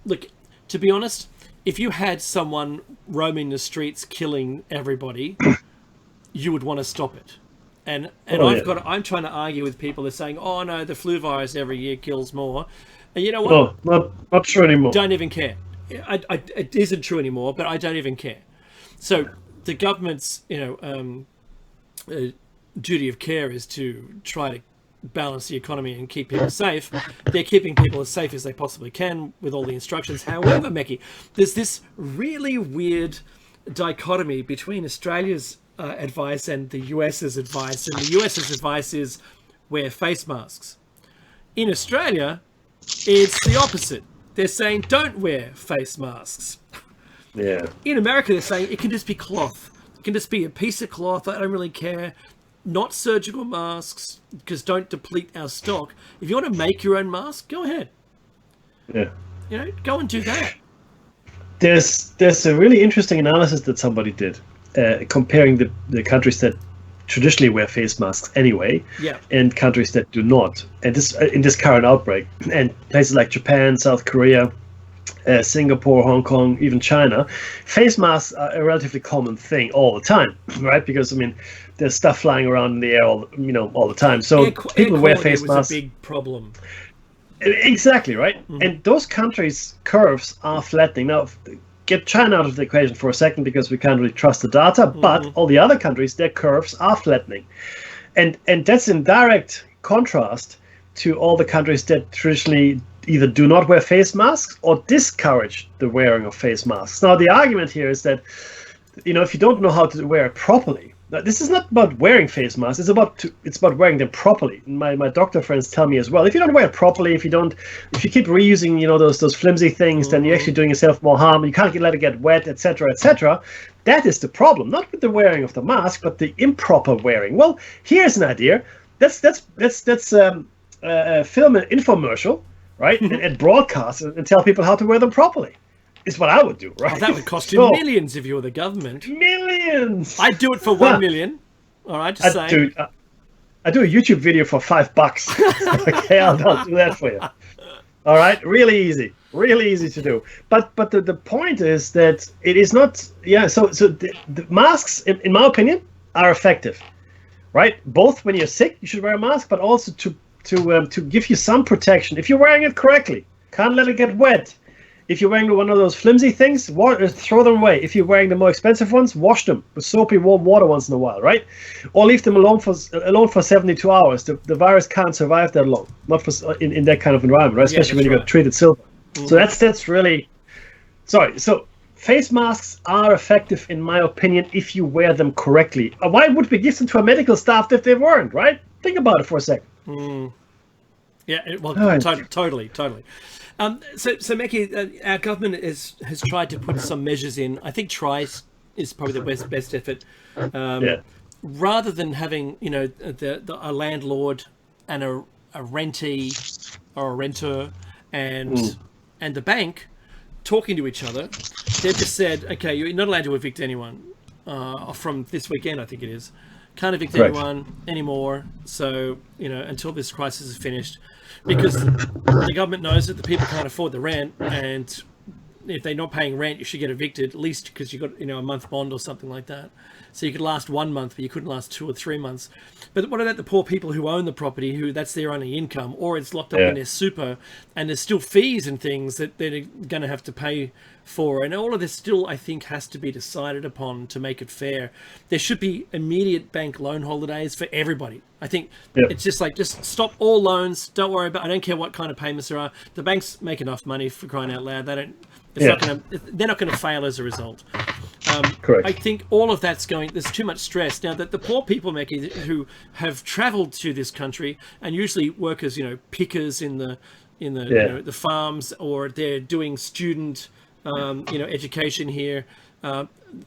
look, to be honest, if you had someone roaming the streets killing everybody, you would want to stop it. And I'm trying to argue with people that are saying, oh no, the flu virus every year kills more. And you know what? No, not true anymore. Don't even care. It isn't true anymore, but I don't even care. So the government's duty of care is to try to balance the economy and keep people safe. They're keeping people as safe as they possibly can with all the instructions. However, Meki, there's this really weird dichotomy between Australia's advice and the US's advice. And the US's advice is wear face masks. In Australia, it's the opposite. They're saying don't wear face masks. Yeah. In America, they're saying it can just be cloth. It can just be a piece of cloth. I don't really care. Not surgical masks, because don't deplete our stock. If you want to make your own mask, go ahead. Yeah. Go and do that. There's a really interesting analysis that somebody did, comparing the countries that traditionally wear face masks anyway, and countries that do not. And this in this current outbreak, and places like Japan, South Korea, Singapore, Hong Kong, even China, face masks are a relatively common thing all the time, right? Because there's stuff flying around in the air all the time. So people wear face masks. Was a big problem. Exactly, right? Mm-hmm. And those countries' curves are flattening. Now, get China out of the equation for a second because we can't really trust the data, but all the other countries, their curves are flattening. And that's in direct contrast to all the countries that traditionally either do not wear face masks or discourage the wearing of face masks. Now, the argument here is that, if you don't know how to wear it properly, now, this is not about wearing face masks. It's about wearing them properly. My doctor friends tell me as well. If you don't wear it properly, if you keep reusing those flimsy things, then you're actually doing yourself more harm. You can't let it get wet, etc., etc. That is the problem, not with the wearing of the mask, but the improper wearing. Well, here's an idea. Let's film an infomercial, right, and broadcast and tell people how to wear them properly. Is what I would do, right? Oh, that would cost you millions if you were the government. Millions! I'd do it for 1 million. All right, just saying. I do a YouTube video for $5. Okay, I'll do that for you. All right, really easy to do. But the point is that it is not. Yeah. So the masks, in my opinion, are effective, right? Both when you're sick, you should wear a mask, but also to give you some protection if you're wearing it correctly. Can't let it get wet. If you're wearing one of those flimsy things, throw them away. If you're wearing the more expensive ones, wash them with soapy warm water once in a while, right? Or leave them alone for 72 hours. The virus can't survive that long, not for in that kind of environment, right? Especially when you got treated silver. Mm-hmm. So that's really sorry. So face masks are effective, in my opinion, if you wear them correctly. Why would we give them to a medical staff if they weren't, right? Think about it for a second. Mm. Yeah, well, totally. So Meki, our government has tried to put some measures in. I think tries is probably the best effort. Rather than having a landlord and a rentee or a renter and the bank talking to each other, they've just said, okay, you're not allowed to evict anyone from this weekend, I think it is. Can't evict anyone anymore. So, until this crisis is finished, because the government knows that the people can't afford the rent, and if they're not paying rent, you should get evicted, at least because you got a month bond or something like that. So you could last 1 month, but you couldn't last 2 or 3 months. But what about the poor people who own the property, who that's their only income, or it's locked up in their super, and there's still fees and things that they're going to have to pay for, and all of this still, I think, has to be decided upon to make it fair. There should be immediate bank loan holidays for everybody. I think it's just stop all loans. Don't worry about. I don't care what kind of payments there are. The banks make enough money, for crying out loud. They don't. They're not going to fail as a result. Correct. I think all of that's going. There's too much stress now. That the poor people, Meki, who have travelled to this country and usually work as pickers in the farms, or they're doing student education here.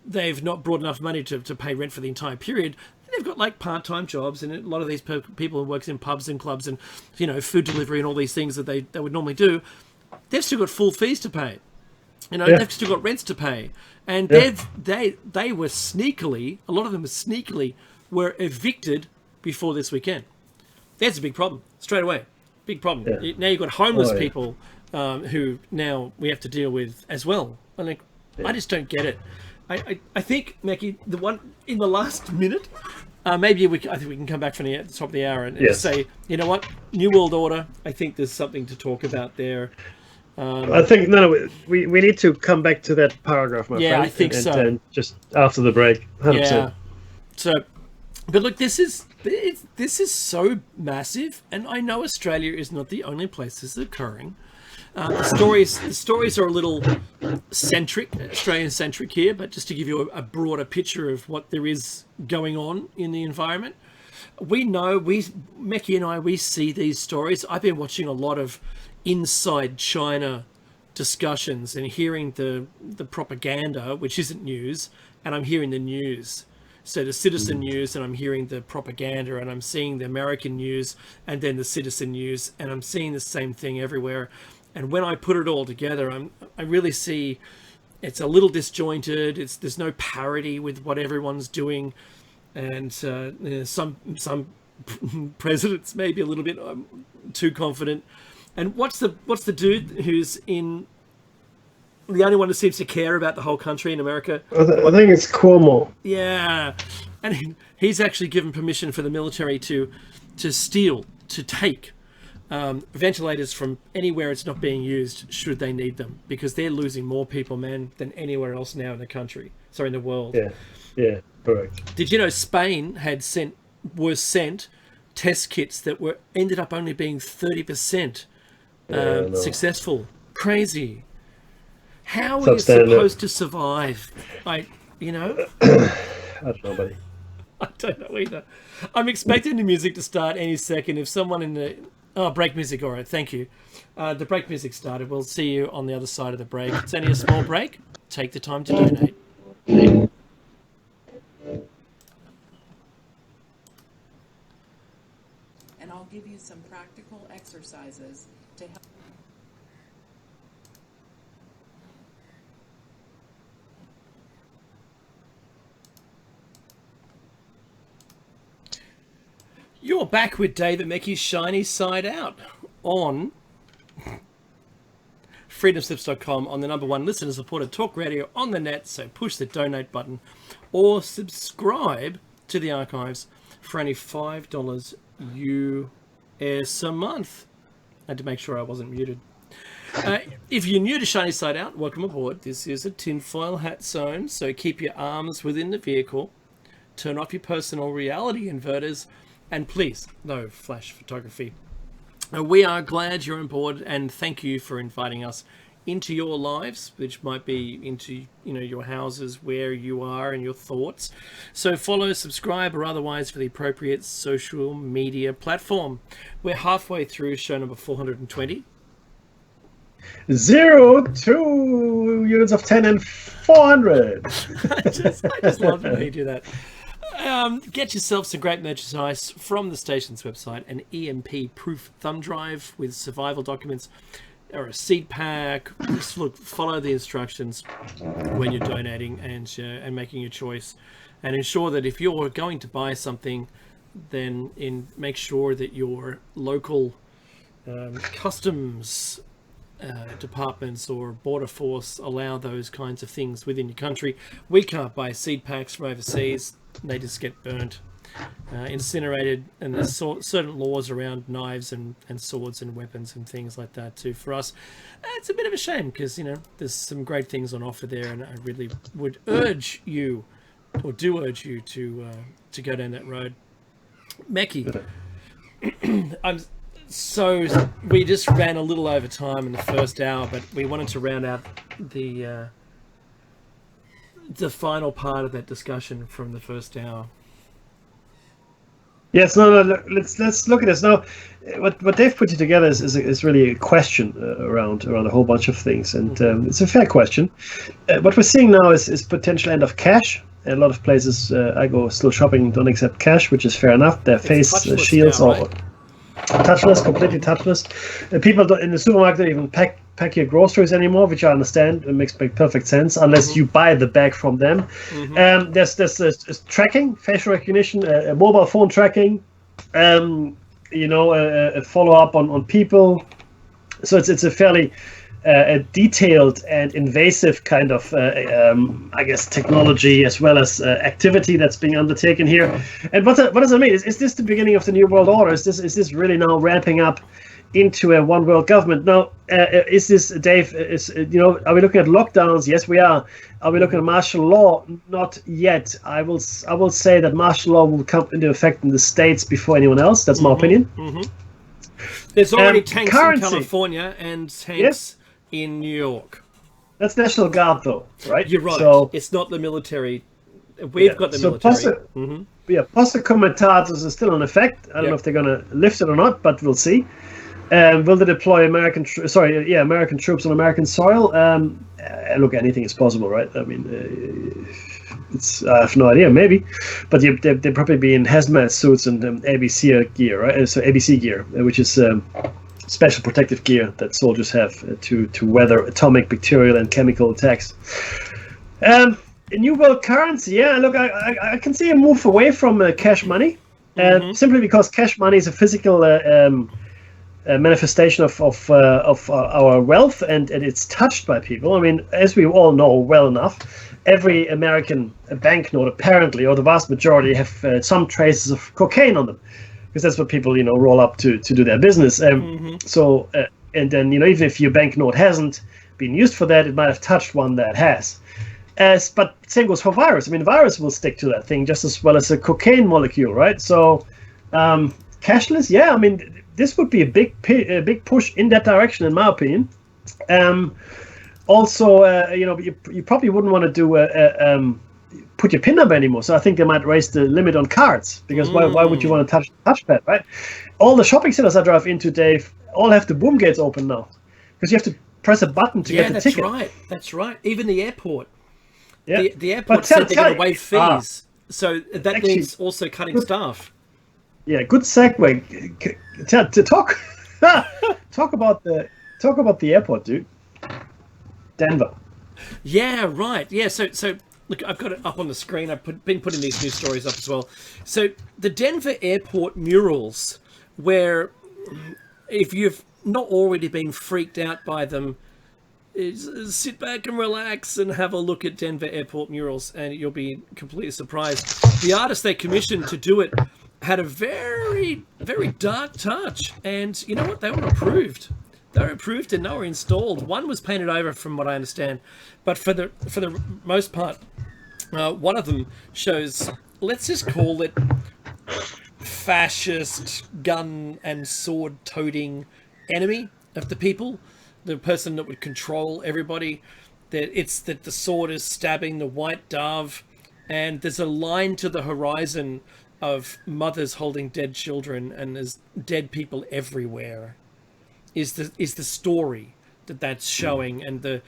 They've not brought enough money to pay rent for the entire period. They've got like part-time jobs, and a lot of these people who works in pubs and clubs and food delivery and all these things that they would normally do. They've still got full fees to pay. They've still got rents to pay, and they were sneakily, a lot of them were evicted before this weekend. That's a big problem straight away. Big problem. Now you've got homeless people who now we have to deal with as well. I just don't get it. I think, Meki, the one in the last minute, maybe I think we can come back from the top of the hour and just say, you know what, New World Order. I think there's something to talk about there. I think we need to come back to that paragraph, my friend. Yeah, I think so. And just after the break, 100%. Yeah. So, but look, this is so massive, and I know Australia is not the only place this is occurring. The stories are a little Australian-centric here, but just to give you a broader picture of what there is going on in the environment. Meki and I, we see these stories. I've been watching a lot of inside China discussions and hearing the propaganda, which isn't news, and I'm hearing the news. So the citizen news, and I'm hearing the propaganda, and I'm seeing the American news, and then the citizen news, and I'm seeing the same thing everywhere. And when I put it all together, I really see it's a little disjointed. There's no parity with what everyone's doing, and some presidents may be a little bit too confident. And what's the dude who's in the only one who seems to care about the whole country in America? I think it's Cuomo. Yeah, and he's actually given permission for the military to take ventilators from anywhere it's not being used, should they need them, because they're losing more people, man, than anywhere else now in the country. Sorry, in the world. Yeah, correct. Did you know Spain was sent test kits that ended up only being 30% successful? Crazy. How are you supposed to survive? I don't know, buddy. I don't know either. I'm expecting the music to start any second. If someone in the break music, all right, thank you. The break music started. We'll see you on the other side of the break. It's only a small break. Take the time to donate. And I'll give you some practical exercises to help. You're back with David Meki's Shiny Side Out on freedomslips.com on the #1 listener-supported talk radio on the net, so push the donate button or subscribe to the archives for only $5 US a month. I had to make sure I wasn't muted. If you're new to Shiny Side Out, welcome aboard. This is a tinfoil hat zone, so keep your arms within the vehicle, turn off your personal reality inverters, and please, no flash photography. We are glad you're on board, and thank you for inviting us into your lives, which might be into your houses, where you are, and your thoughts. So follow, subscribe, or otherwise for the appropriate social media platform. We're halfway through show number 420. 0, 2 units of 10 and 400. I just love when you do that. Get yourself some great merchandise from the station's website, an EMP-proof thumb drive with survival documents, or a seed pack. Just follow the instructions when you're donating and making your choice, and ensure that if you're going to buy something, then make sure that your local customs departments or border force allow those kinds of things within your country. We can't buy seed packs from overseas. They just get burnt, incinerated, and there's certain laws around knives and swords and weapons and things like that too. For us, it's a bit of a shame because there's some great things on offer there, and I really would urge you, or do urge you, to go down that road. Meki, So we just ran a little over time in the first hour, but we wanted to round out the final part of that discussion from the first hour. Yes, no. Let's look at this now. What Dave put together is really a question around a whole bunch of things, and it's a fair question. What we're seeing now is potential end of cash. A lot of places I go still shopping don't accept cash, which is fair enough. Their face shields now, right? Touchless, completely touchless. People in the supermarket don't even pack your groceries anymore, which I understand. It makes perfect sense unless you buy the bag from them. There's tracking, facial recognition, mobile phone tracking, a follow-up on people. So it's a fairly a detailed and invasive kind of, technology as well as activity that's being undertaken here. And what does it mean? Is this the beginning of the New World Order? Is this really now ramping up into a one world government? Now, is this, Dave? Are we looking at lockdowns? Yes, we are. Are we looking at martial law? Not yet. I will say that martial law will come into effect in the States before anyone else. That's my opinion. There's already tanks in California and tanks in New York. That's National Guard, though, right? You're right. So, it's not the military. We've got the military. Posse Comitatus is still in effect. I don't know if they're going to lift it or not, but we'll see. Will they deploy American troops on American soil? Look, anything is possible, right? I mean, I have no idea, maybe, but they'd probably be in hazmat suits and ABC gear, right? So ABC gear, which is special protective gear that soldiers have to weather atomic, bacterial, and chemical attacks. A new world currency, look, I can see a move away from cash money, simply because cash money is a physical manifestation of our wealth, and it's touched by people. I mean, as we all know well enough, every American banknote apparently, or the vast majority, have some traces of cocaine on them, because that's what people roll up to do their business. So and then even if your banknote hasn't been used for that, it might have touched one that has. But same goes for virus. I mean, virus will stick to that thing just as well as a cocaine molecule, right? So cashless, I mean, this would be a big push in that direction, in my opinion. Also, you probably wouldn't want to do put your PIN number anymore. So I think they might raise the limit on cards, because why would you want to touch the touchpad, right? All the shopping centers I drive into, Dave, all have the boom gates open now, because you have to press a button to get the ticket. That's right. Even the airport. Yeah. The airport said they're going to waive fees. So that means also cutting staff. Yeah, good segue. To talk about the airport, dude. Denver. Yeah, right. Yeah, so look, I've got it up on the screen. I've been putting these news stories up as well. So the Denver airport murals, where if you've not already been freaked out by them, sit back and relax and have a look at Denver airport murals, and you'll be completely surprised. The artist they commissioned to do it had a very, very dark touch, and you know what? They were approved. They were approved and they were installed. One was painted over, from what I understand, but for the most part, one of them shows, let's just call it, fascist gun and sword toting enemy of the people, the person that would control everybody. That the sword is stabbing the white dove, and there's a line to the horizon of mothers holding dead children, and there's dead people everywhere. Is the story that's showing, and the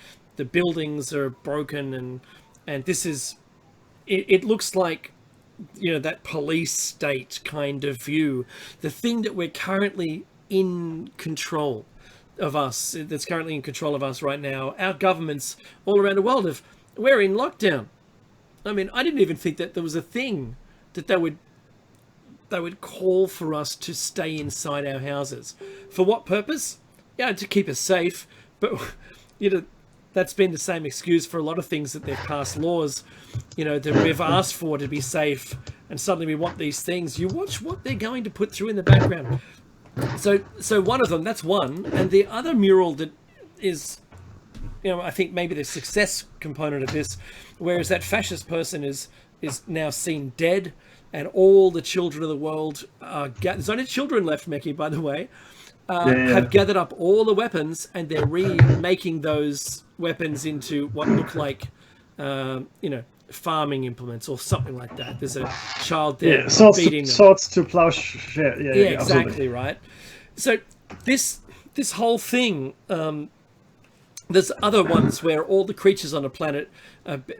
buildings are broken, and this is it looks like, you know, that police state kind of view, the thing that we're currently in control of us, that's currently in control of us right now. Our governments all around the world we're in lockdown. I mean, I didn't even think that there was a thing that they would call for us to stay inside our houses. For what purpose? Yeah, to keep us safe. But, you know, that's been the same excuse for a lot of things that they've passed laws, you know, that we've asked for to be safe, and suddenly we want these things. You watch what they're going to put through in the background. So one of them, that's one. And the other mural that is, you know, I think maybe the success component of this, whereas that fascist person is now seen dead, and all the children of the world are there's only children left, Meki, by the way, have gathered up all the weapons, and they're remaking those weapons into what look like, you know, farming implements or something like that. There's a child there beating them. Swords to plowshare. Yeah, exactly, absolutely. right. So this whole thing, there's other ones where all the creatures on the planet,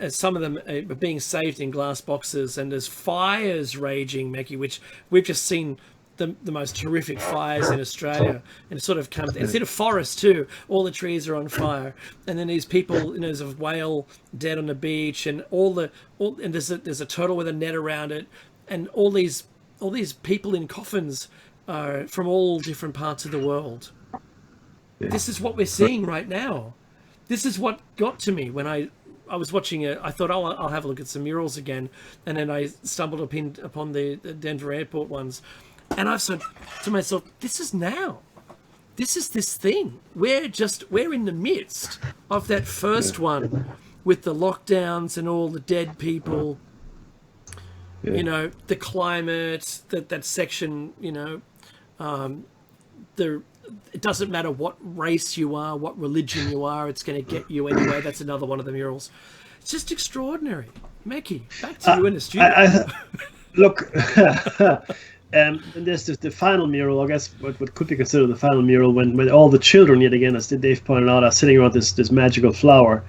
some of them are being saved in glass boxes, and there's fires raging, Meki, which we've just seen the most horrific fires in Australia, and it sort of comes. It's in a forest too. All the trees are on fire, and then these people, you know, there's a whale dead on the beach, and and there's a turtle with a net around it, and all these people in coffins are from all different parts of the world. This is what we're seeing right now. This is what got to me when I was watching it. I thought, oh, I'll have a look at some murals again, and then I stumbled upon the Denver airport ones. And I've said to myself, this is now. This is this thing. We're in the midst of that first one with the lockdowns and all the dead people. Yeah. You know, the climate, that section, you know, it doesn't matter what race you are, what religion you are, it's going to get you anyway. That's another one of the murals. It's just extraordinary. Meki, back to you in the studio. Look... and there's the final mural, I guess, what could be considered the final mural, when all the children, yet again, as Dave pointed out, are sitting around this magical flower,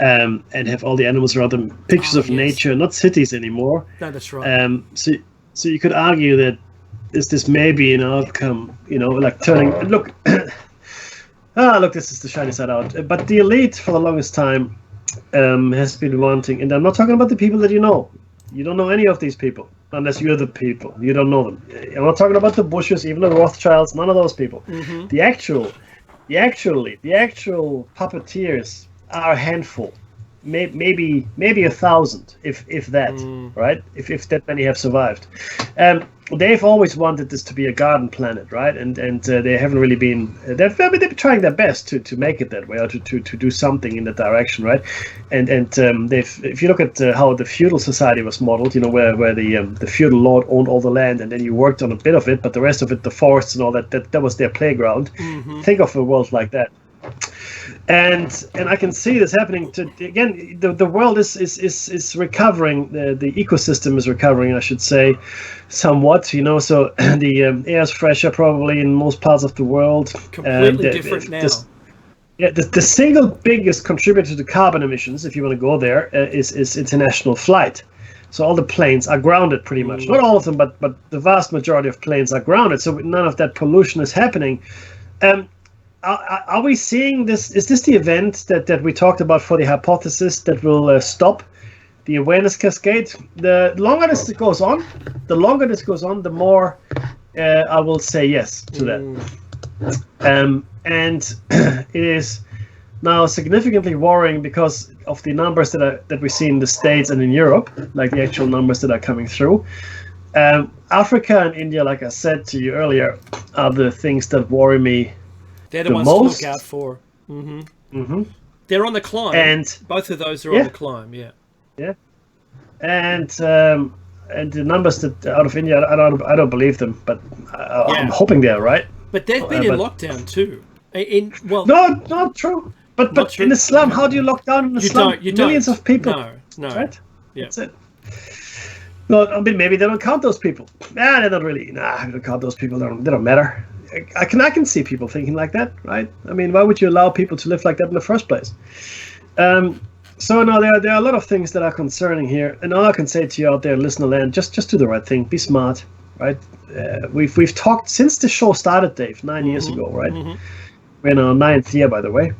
and have all the animals around them, pictures of nature, not cities anymore. No, that's right. So you could argue that this may be an outcome, you know, like turning. Look, look, this is the shiny side out. But the elite, for the longest time, has been wanting, and I'm not talking about the people that you know. You don't know any of these people. Unless you're the people, you don't know them. I'm not talking about the Bushes, even the Rothschilds, none of those people. Mm-hmm. The actual puppeteers are a handful, maybe 1,000, if that, right? If that many have survived. They've always wanted this to be a garden planet, right? And they haven't really been. They've been trying their best to make it that way, or to do something in that direction, right? And if you look at how the feudal society was modeled, you know, where the feudal lord owned all the land, and then you worked on a bit of it, but the rest of it, the forests and all that was their playground. Mm-hmm. Think of a world like that. And I can see this happening. Again, the world is recovering. The ecosystem is recovering, I should say, somewhat. You know, so the air is fresher probably in most parts of the world. Completely different now. The single biggest contributor to carbon emissions, if you want to go there, is international flight. So all the planes are grounded pretty much. Not all of them, but the vast majority of planes are grounded. So none of that pollution is happening. Are we seeing this? Is this the event that we talked about for the hypothesis that will stop the awareness cascade? The longer this goes on, the more I will say yes to that. And it is now significantly worrying because of the numbers that we see in the States and in Europe, like the actual numbers that are coming through. Africa and India, like I said to you earlier, are the things that worry me. They're the ones most. to look out for. Mm-hmm. Mm-hmm. They're on the climb. And both of those are on the climb. Yeah. Yeah. And the numbers that out of India, I don't believe them, but I'm hoping they're right. But they've been in lockdown too. No, not true. But true. In Islam, how do you lock down in Islam? Millions of people. No. Right? Yeah. That's it. No, I mean, maybe they don't count those people. They don't really. Nah, we don't count those people. They don't matter. I can see people thinking like that, right? I mean, why would you allow people to live like that in the first place? So no, there are a lot of things that are concerning here, and all I can say to you out there, listener land, just do the right thing, be smart, right? We've talked since the show started, Dave, 9 years ago, right? Mm-hmm. We're in our 9th year, by the way.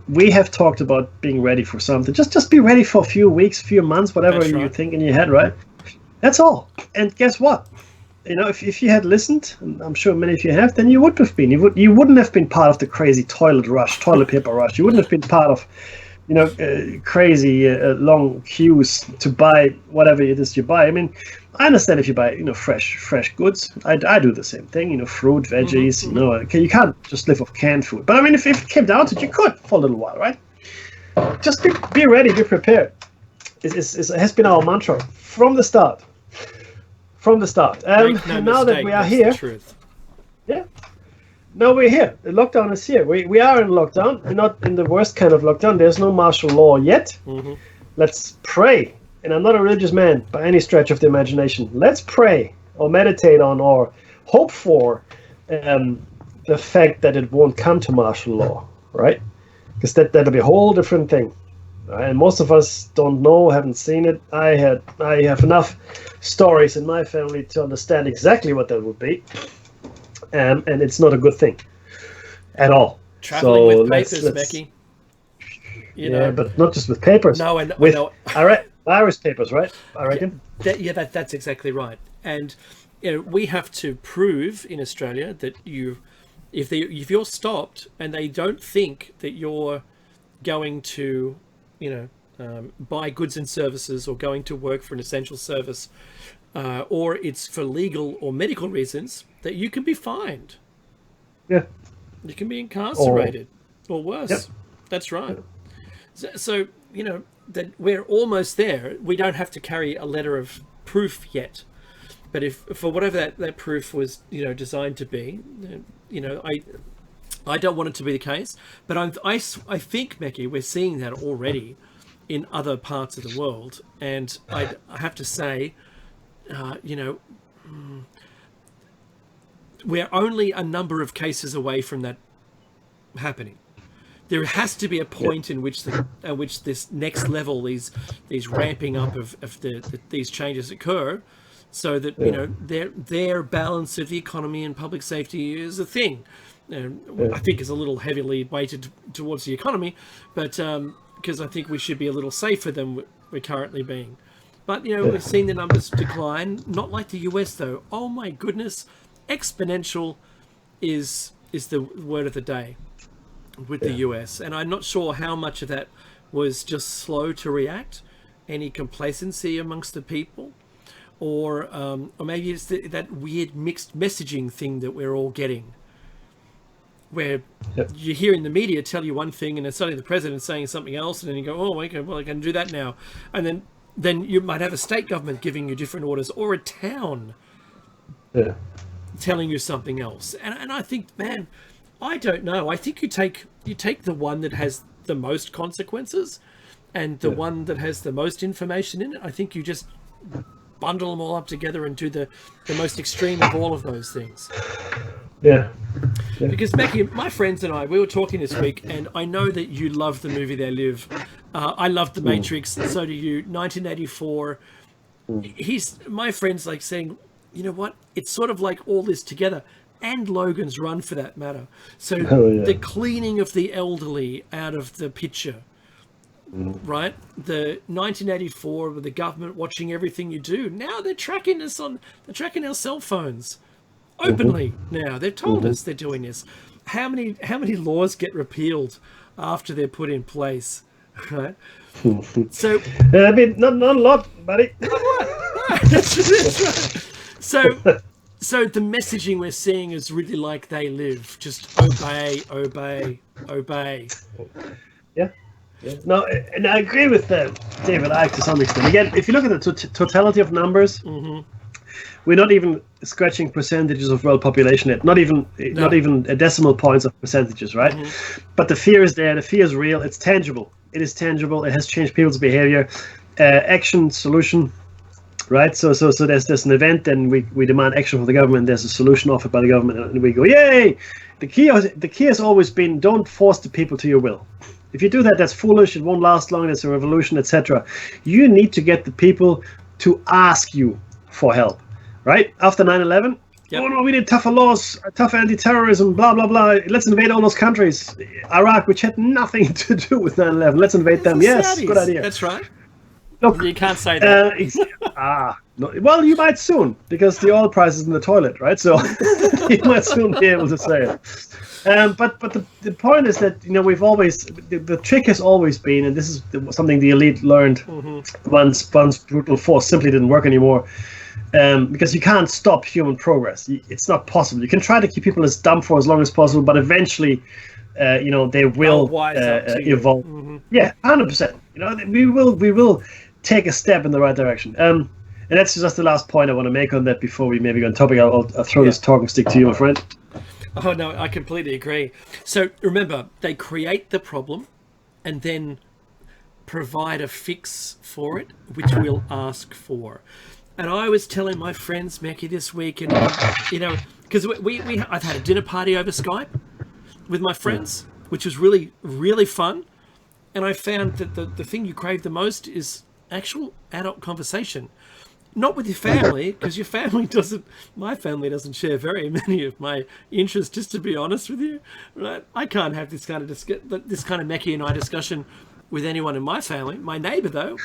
We have talked about being ready for something. Just be ready for a few weeks, few months, whatever you think in your head, right? That's all. And guess what? You know, if you had listened, and I'm sure many of you have, then you would have been. You wouldn't have been part of the crazy toilet paper rush. You wouldn't have been part of, crazy long queues to buy whatever it is you buy. I mean, I understand if you buy, fresh goods. I do the same thing. Fruit, veggies. Mm-hmm. You can't just live off canned food. But I mean, if it came down to it, you could for a little while, right? Just be ready, be prepared. It has been our mantra from the start. Now that we are here, now we're here. The lockdown is here. We are in lockdown. We're not in the worst kind of lockdown. There's no martial law yet. Mm-hmm. Let's pray. And I'm not a religious man by any stretch of the imagination. Let's pray or meditate on or hope for the fact that it won't come to martial law, right? Because that'll be a whole different thing. And most of us don't know, haven't seen it. I have enough stories in my family to understand exactly what that would be, and it's not a good thing at all. Traveling with papers, Becky. But not just with papers. No, I know. Virus papers, right? I reckon. That's exactly right. And we have to prove in Australia that if you're stopped and they don't think that you're going to buy goods and services or going to work for an essential service, or it's for legal or medical reasons, that you can be fined. Yeah. You can be incarcerated or worse. Yep. That's right. Yep. So, that we're almost there. We don't have to carry a letter of proof yet. But if for whatever that proof was, designed to be, I don't want it to be the case, but I think, Becky, we're seeing that already in other parts of the world, and I have to say, we're only a number of cases away from that happening. There has to be a point in which this next level, these ramping up of these changes occur, so that their balance of the economy and public safety is a thing. I think is a little heavily weighted towards the economy, but because I think we should be a little safer than we're currently being. But we've seen the numbers decline, not like the US though. Oh my goodness, exponential is the word of the day with the US, and I'm not sure how much of that was just slow to react, any complacency amongst the people, or maybe it's that weird mixed messaging thing that we're all getting, where you hear in the media tell you one thing and then suddenly the president's saying something else, and then you go, oh, okay, well, I can do that now. And then you might have a state government giving you different orders, or a town telling you something else. And I think, man, I don't know. I think you take the one that has the most consequences and the one that has the most information in it. I think you just bundle them all up together and do the most extreme of all of those things. Yeah. Because Becky, my friends and I, we were talking this week, and I know that you love the movie They Live. I love The Matrix, and so do you. 1984. My friend's like saying, you know what? It's sort of like all this together, and Logan's Run for that matter. So the cleaning of the elderly out of the picture, right? The 1984 with the government watching everything you do. Now they're tracking our cell phones. Openly now. They've told us they're doing this. how many laws get repealed after they're put in place, right? So I mean, not a lot, buddy. So the messaging we're seeing is really like They Live, just obey, obey, obey. Yeah. No, and I agree with David Icke to some extent. Again, if you look at the totality of numbers, we're not even scratching percentages of world population yet. Not even a decimal points of percentages, right? But the fear is there. The fear is real. It's tangible. It is tangible. It has changed people's behavior. Action, solution, right? So there's an event, and we demand action from the government. There's a solution offered by the government, and we go, yay! The key has always been, don't force the people to your will. If you do that, that's foolish. It won't last long. It's a revolution, etc. You need to get the people to ask you for help, right? After 9/11, oh no, we need tougher laws, tougher anti-terrorism, blah blah blah. Let's invade all those countries. Iraq, which had nothing to do with 9/11. Let's invade them. Yes, Saudis. Good idea. That's right. Look, you can't say that. No, well, you might soon, because the oil price is in the toilet, right? So you might soon be able to say it. But the point is that we've always the trick has always been, and this is something the elite learned once brutal force simply didn't work anymore, because you can't stop human progress. It's not possible. You can try to keep people as dumb for as long as possible, but eventually, they will evolve. Yeah, 100%. We will take a step in the right direction. And that's just the last point I want to make on that before we maybe go on topic. I'll throw this talking stick to you, my friend. Oh, no, I completely agree. So remember, they create the problem and then provide a fix for it, which we'll ask for. And I was telling my friends, Mackie, this week, and because I've had a dinner party over Skype with my friends, which was really, really fun. And I found that the thing you crave the most is actual adult conversation. Not with your family, because my family doesn't share very many of my interests, just to be honest with you. Right? I can't have this kind of Mackie and I discussion with anyone in my family. My neighbour, though,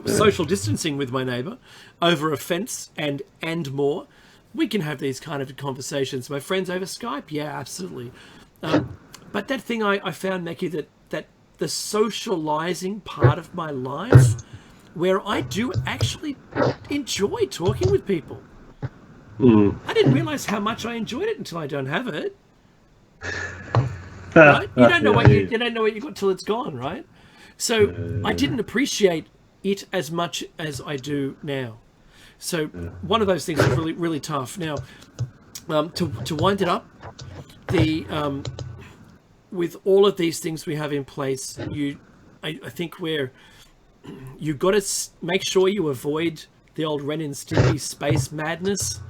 social distancing with my neighbour over a fence and more. We can have these kind of conversations. My friends over Skype, yeah, absolutely. But that thing I found, Mackie, that the socialising part of my life, where I do actually enjoy talking with people. I didn't realise how much I enjoyed it until I don't have it. Right? You don't know what you got till it's gone, right? So I didn't appreciate it as much as I do now. So one of those things is really, really tough. Now, to wind it up, with all of these things we have in place, I think you've got to make sure you avoid the old Ren and Stimpy space madness.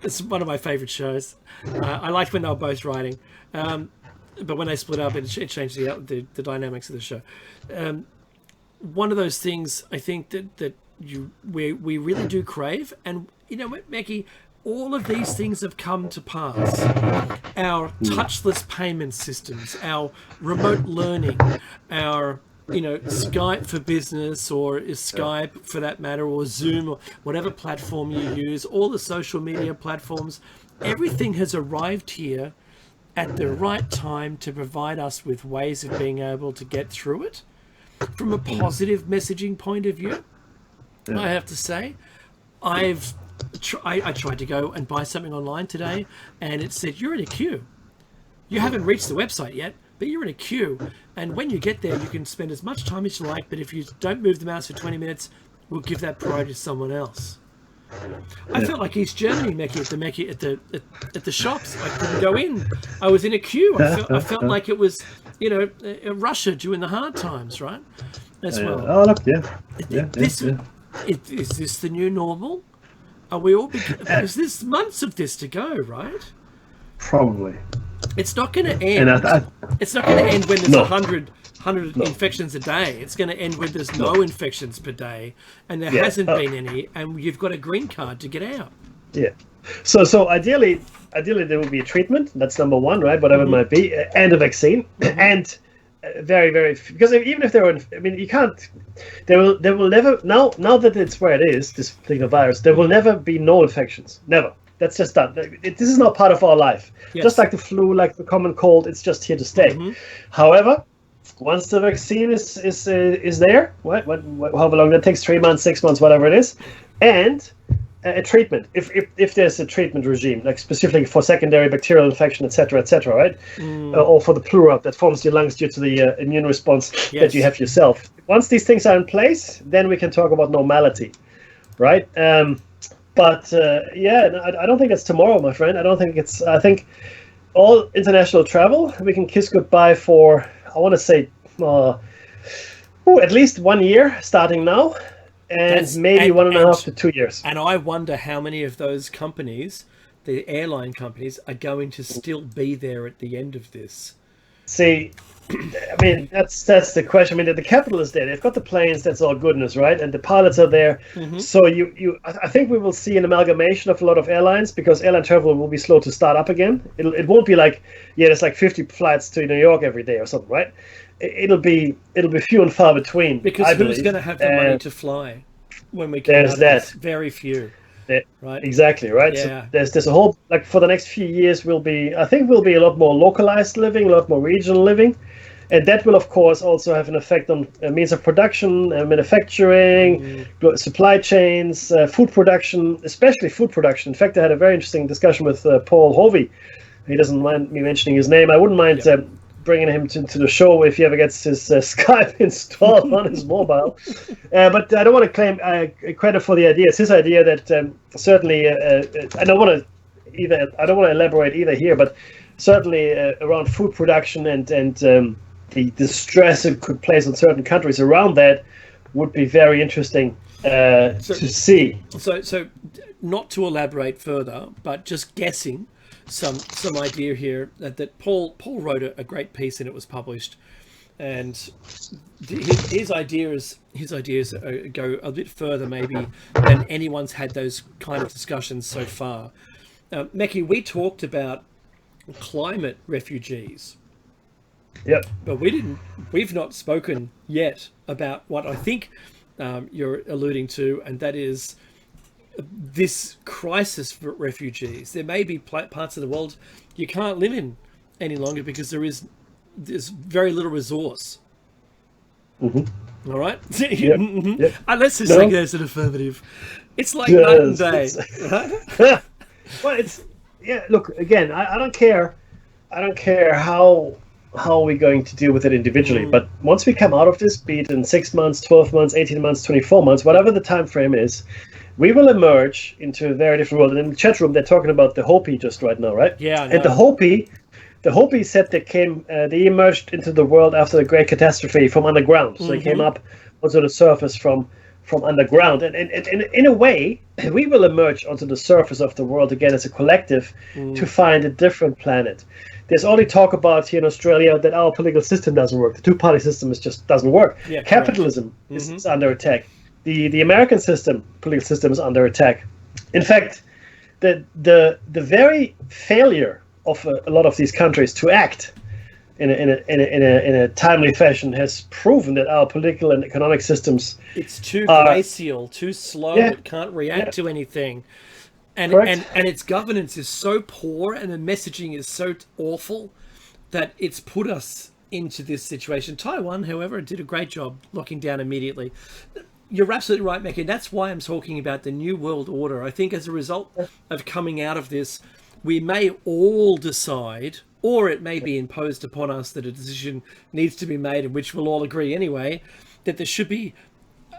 It's one of my favourite shows. I liked when they were both writing, but when they split up, it changed the dynamics of the show. One of those things I think that we really do crave, and you know what, Mackie, all of these things have come to pass. Our touchless payment systems, our remote learning, our Skype for business, or Skype for that matter, or Zoom, or whatever platform you use, all the social media platforms, everything has arrived here at the right time to provide us with ways of being able to get through it. From a positive messaging point of view, I have to say, I tried to go and buy something online today, and it said, you're in a queue. You haven't reached the website yet, but you're in a queue. And when you get there, you can spend as much time as you like, but if you don't move the mouse for 20 minutes, we'll give that priority to someone else. I felt like East Germany, Mackie, at the shops. I couldn't go in. I was in a queue. I felt like it was, Russia during the hard times, right? As well. Oh, look, Is this the new normal? Are we all? Is this months of this to go, right? Probably. It's not going to end. It's not going to end when there's 100 infections a day. It's going to end when there's no infections per day, and there hasn't been any, and you've got a green card to get out. Yeah. So ideally there will be a treatment. That's number one, right? Whatever it might be, and a vaccine, and very, very, because even if you can't. There will never, now that it's where it is, this particular virus, there will never be no infections. Never. That's just done. This is not part of our life. Yes. Just like the flu, like the common cold, it's just here to stay. However, once the vaccine is there, however long that takes, 3 months, 6 months, whatever it is, and a treatment, if there's a treatment regime, like specifically for secondary bacterial infection, etc., right? Or for the pleural that forms your lungs due to the immune response that you have yourself. Once these things are in place, then we can talk about normality, right? But I don't think it's tomorrow, my friend. I think all international travel, we can kiss goodbye for, I want to say, at least 1 year starting now. And maybe 1.5 to 2 years. And I wonder how many of those companies, the airline companies, are going to still be there at the end of this. See, I mean, that's the question. I mean, the capital is there. They've got the planes. That's all goodness, right? And the pilots are there. So I think we will see an amalgamation of a lot of airlines, because airline travel will be slow to start up again. It won't be like, there's like 50 flights to New York every day or something, right? It'll be few and far between. Because who's going to have the money to fly when we come out of this? Very few. Right. Exactly, right? Yeah. So there's a whole, like, for the next few years I think we'll be a lot more localized living, a lot more regional living, and that will of course also have an effect on means of production, manufacturing, supply chains, food production, especially food production. In fact, I had a very interesting discussion with Paul Hovey. He doesn't mind me mentioning his name. I wouldn't mind bringing him to the show if he ever gets his Skype installed on his mobile. But I don't want to claim credit for the idea. It's his idea that certainly, I don't want to elaborate either here, but certainly around food production and the stress it could place on certain countries around that would be very interesting to see. So not to elaborate further, but just guessing some idea here that Paul wrote a great piece and it was published, and his ideas go a bit further maybe than anyone's had those kind of discussions so far. Meki, we talked about climate refugees. Yep. But we've not spoken yet about what I think you're alluding to, and that is this crisis for refugees. There may be parts of the world you can't live in any longer because there's very little resource. All right? Let's just take it as an affirmative. It's like night and day. Well, look, again, I don't care how we're going to deal with it individually, but once we come out of this, be it in 6 months, 12 months, 18 months, 24 months, whatever the time frame is, we will emerge into a very different world. And in the chat room, they're talking about the Hopi just right now, right? Yeah. And the Hopi said they emerged into the world after the Great Catastrophe from underground. So they came up onto the surface from underground. And in a way, we will emerge onto the surface of the world again as a collective to find a different planet. There's only talk about here in Australia that our political system doesn't work. The two-party system just doesn't work. Yeah, capitalism is under attack. The American political system is under attack. In fact, the very failure of a lot of these countries to act in a timely fashion has proven that our political and economic systems it's too glacial, too slow. It can't react to anything, and its governance is so poor, and the messaging is so awful that it's put us into this situation. Taiwan, however, did a great job locking down immediately. You're absolutely right, Meki. That's why I'm talking about the New World Order. I think as a result of coming out of this, we may all decide, or it may be imposed upon us that a decision needs to be made, in which we'll all agree anyway, that there should be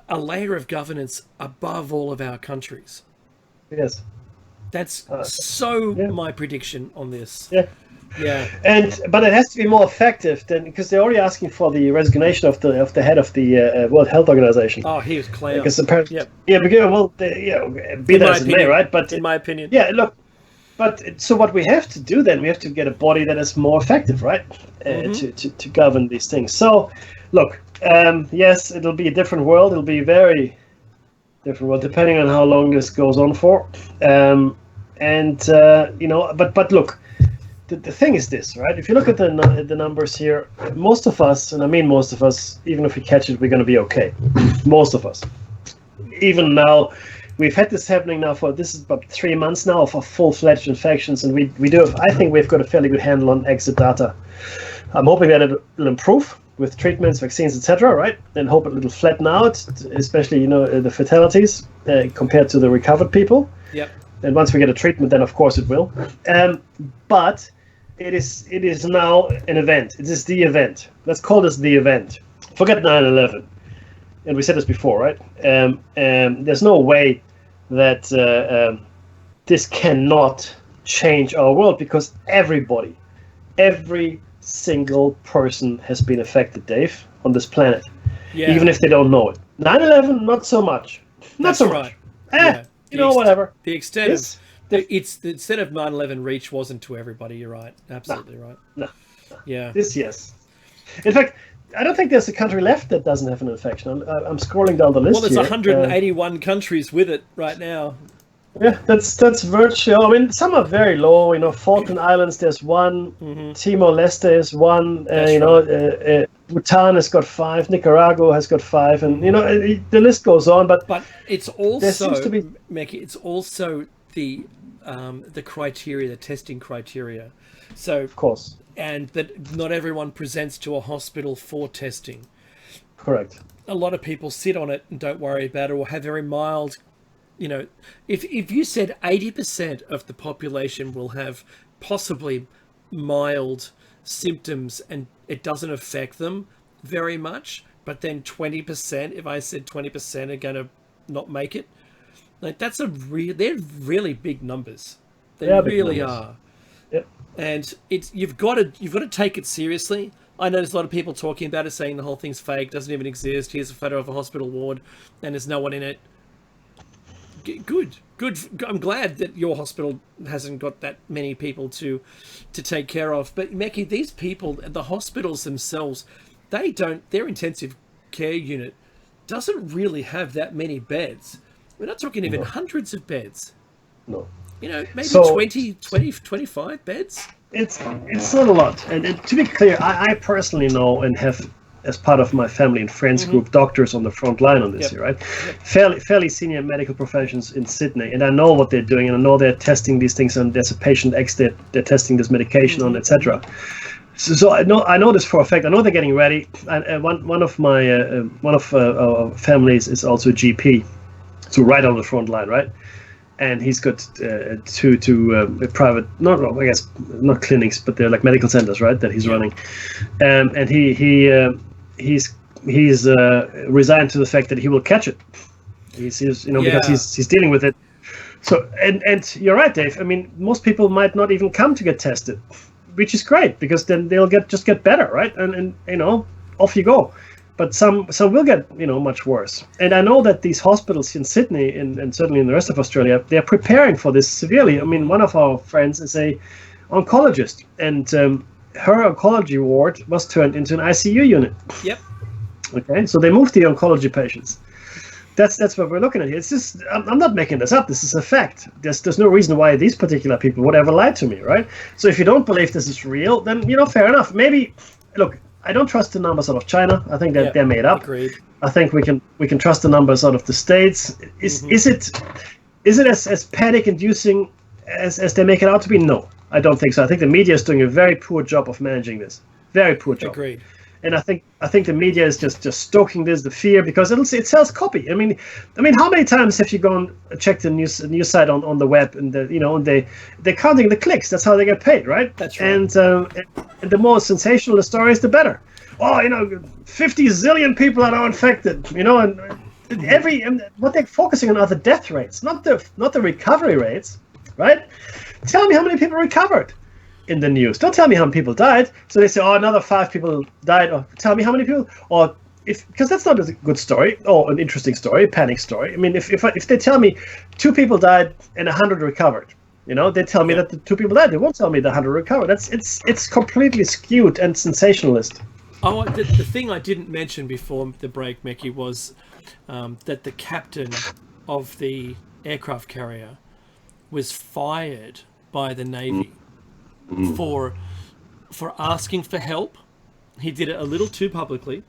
a layer of governance above all of our countries. Yes. That's my prediction on this. Yeah, but it has to be more effective because they're already asking for the resignation of the head of the World Health Organization. Oh, he was clown. Because apparently, be that as it may, right? But in my opinion, look. But so what we have to do then, we have to get a body that is more effective, right? To govern these things. So, look, yes, it'll be a different world. It'll be a very different world, depending on how long this goes on for. But look. The thing is this, right? If you look at the numbers here, most of us, and I mean most of us, even if we catch it, we're going to be okay. Most of us. Even now, we've had this happening now for, this is about 3 months now of full-fledged infections, and we do have, I think we've got a fairly good handle on exit data. I'm hoping that it will improve with treatments, vaccines, etc., right? And hope it will flatten out, especially, the fatalities compared to the recovered people. Yep. And once we get a treatment, then of course it will. But it is now an event. It is the event. Let's call this the event. Forget 9/11. And we said this before, right? There's no way that this cannot change our world, because every single person has been affected, Dave, on this planet. Yeah. Even if they don't know it. 9/11, not so much. Not so much. Yeah. Whatever. The extent of 9/11 reach wasn't to everybody. You're right. Absolutely right. No. Yeah. Yes. In fact, I don't think there's a country left that doesn't have an infection. I'm scrolling down the list. Well, there's 181 countries with it right now. Yeah, that's virtual. I mean, some are very low. Falkland Islands, there's one. Timor-Leste is one. Bhutan has got 5. Nicaragua has got 5, and the list goes on. But it's also, there seems to be, Meki, it's also the criteria, the testing criteria. So of course, and that not everyone presents to a hospital for testing. Correct. A lot of people sit on it and don't worry about it, or have very mild. If you said 80% of the population will have possibly mild symptoms and it doesn't affect them very much, but then 20%, if I said 20% are going to not make it, like they're really big numbers. They really are. Yep. And you've got to take it seriously. I know there's a lot of people talking about it, saying the whole thing's fake, doesn't even exist. Here's a photo of a hospital ward and there's no one in it. Good. I'm glad that your hospital hasn't got that many people to take care of. But Meki, these people, the hospitals themselves, their intensive care unit doesn't really have that many beds. We're not talking even hundreds of beds. No. Maybe 20, 25 beds. It's not a lot. And to be clear, I personally know and have, as part of my family and friends group, doctors on the front line on this here, right? Yep. Fairly senior medical professions in Sydney, and I know what they're doing, and I know they're testing these things, and there's a patient X they're testing this medication on, etc. So I know this for a fact. I know they're getting ready. And one of our families is also a GP, so right on the front line, right? And he's got two private, I guess not clinics, but they're like medical centers, right? That he's running, and he's resigned to the fact that he will catch it. Because he's dealing with it. So and you're right, Dave. I mean, most people might not even come to get tested, which is great, because then they'll get better, right? And off you go. But some will get much worse. And I know that these hospitals in Sydney and certainly in the rest of Australia, they're preparing for this severely. I mean, one of our friends is a oncologist, and her oncology ward was turned into an ICU unit. Yep. Okay, so they moved the oncology patients. That's what we're looking at here. It's just, I'm not making this up. This is a fact. There's no reason why these particular people would ever lie to me, right? So if you don't believe this is real, then fair enough. Maybe, look, I don't trust the numbers out of China. I think that they're made up. Agreed. I think we can trust the numbers out of the States. Is it as panic-inducing as they make it out to be? No, I don't think so. I think the media is doing a very poor job of managing this. Very poor job. Agreed. And I think the media is just stoking the fear, because it sells copy. I mean, how many times have you gone checked the news site on the web, and they're counting the clicks. That's how they get paid, right? That's right. And the more sensational the story is, the better. 50 zillion people are now infected. And what they're focusing on are the death rates, not the recovery rates, right? Tell me how many people recovered in the news. Don't tell me how many people died. So they say, another 5 people died. Or tell me how many people. Or because that's not a good story or an interesting story, a panic story. I mean, if they tell me 2 people died and 100 recovered, they tell me that the 2 people died. They won't tell me the 100 recovered. It's completely skewed and sensationalist. Oh, the thing I didn't mention before the break, Meki, was that the captain of the aircraft carrier was fired by the Navy for asking for help. He did it a little too publicly.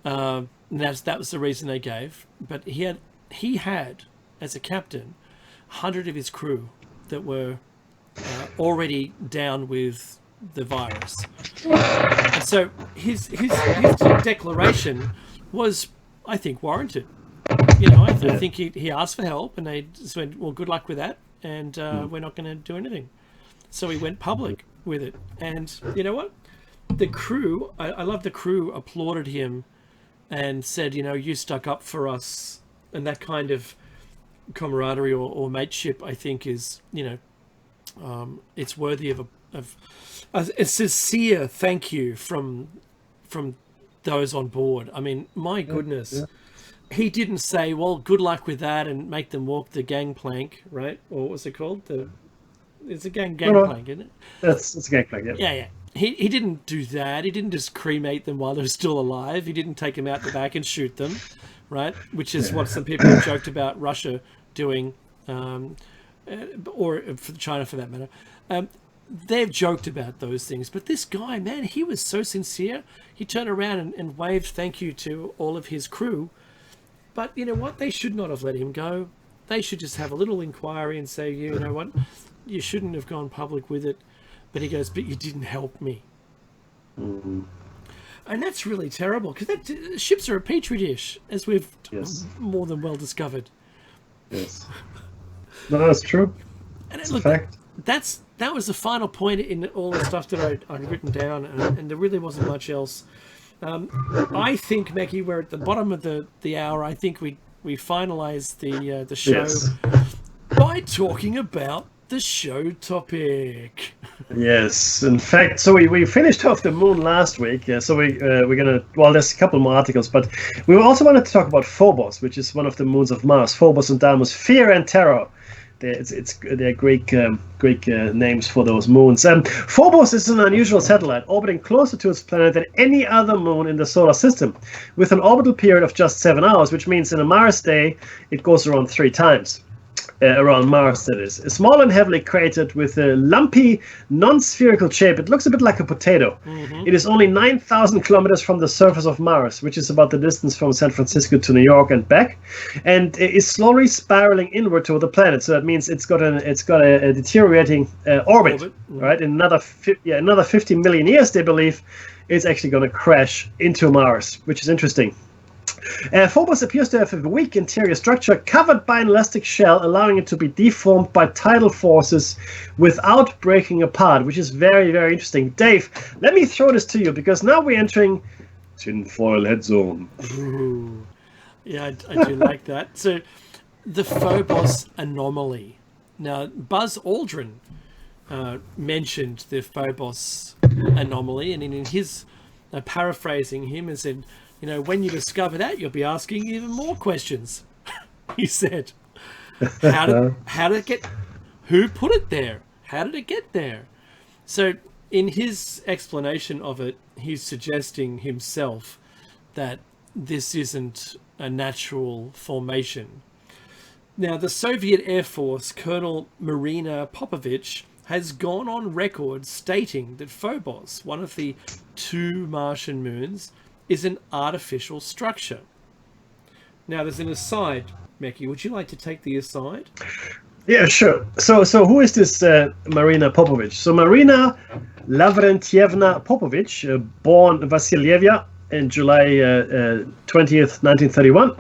That was the reason they gave. But he had as a captain, 100 of his crew that were already down with the virus. And so his declaration was, I think, warranted. You know, I think he asked for help, and they just went, well, good luck with that, and we're not going to do anything. So he went public with it. And you know what? The crew, I love the crew, applauded him and said, you know, you stuck up for us. And that kind of camaraderie or mateship, I think, is, you know, it's worthy of a sincere thank you from those on board. I mean, my goodness. Yeah. He didn't say, well, good luck with that and make them walk the gangplank, right? Or what was it called? It's a gangplank, isn't it? It's a gangplank, yeah. Yeah. He didn't do that. He didn't just cremate them while they're still alive. He didn't take them out the back and shoot them, right? Which is what some people have joked about Russia doing, or for China for that matter. They've joked about those things. But this guy, man, he was so sincere. He turned around and waved thank you to all of his crew. But you know what? They should not have let him go. They should just have a little inquiry and say, you know what? You shouldn't have gone public with it. But he goes, but you didn't help me. Mm-hmm. And that's really terrible, because ships are a petri dish, as we've more than well discovered. Yes. No, that's true. And it's a fact. That was the final point in all the stuff that I'd written down, and there really wasn't much else. I think, Mackie, we're at the bottom of the hour. I think we finalised the show by talking about the show topic. Yes, in fact, so we finished off the moon last week. So we're gonna, well, there's a couple more articles, but we also wanted to talk about Phobos, which is one of the moons of Mars. Phobos and Deimos, fear and terror. They're Greek names for those moons. Phobos is an unusual satellite orbiting closer to its planet than any other moon in the solar system, with an orbital period of just 7 hours, which means in a Mars day it goes around 3 times. Around Mars, that is. Small and heavily cratered with a lumpy, non-spherical shape. It looks a bit like a potato. Mm-hmm. It is only 9,000 kilometers from the surface of Mars, which is about the distance from San Francisco to New York and back, and is slowly spiraling inward toward the planet. So that means it's got a deteriorating orbit. Mm-hmm. Right? In another 50 million years, they believe, it's actually going to crash into Mars, which is interesting. Phobos appears to have a weak interior structure covered by an elastic shell, allowing it to be deformed by tidal forces without breaking apart, which is very, very interesting. Dave, let me throw this to you, because now we're entering tinfoil head zone. Ooh. Yeah, I do like that. So, the Phobos anomaly. Now, Buzz Aldrin mentioned the Phobos anomaly, and in his paraphrasing him, and said, you know, when you discover that, you'll be asking even more questions. He said, how did it get, who put it there? How did it get there? So in his explanation of it, he's suggesting himself that this isn't a natural formation. Now, the Soviet Air Force, Colonel Marina Popovich, has gone on record stating that Phobos, one of the 2 Martian moons, is an artificial structure. Now, there's an aside, Mackie. Would you like to take the aside? Yeah, sure. So who is this Marina Popovich? So Marina Lavrentievna Popovich, born Vasilyevia in July 20th, 1931,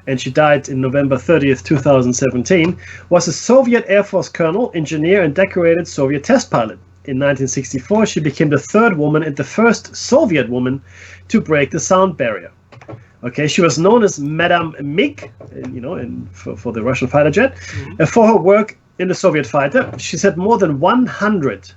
and she died in November 30th, 2017, was a Soviet Air Force colonel, engineer, and decorated Soviet test pilot. In 1964, she became the 3rd woman and the first Soviet woman to break the sound barrier. Okay, she was known as Madame MiG, for the Russian fighter jet, for her work in the Soviet fighter. She set more than 100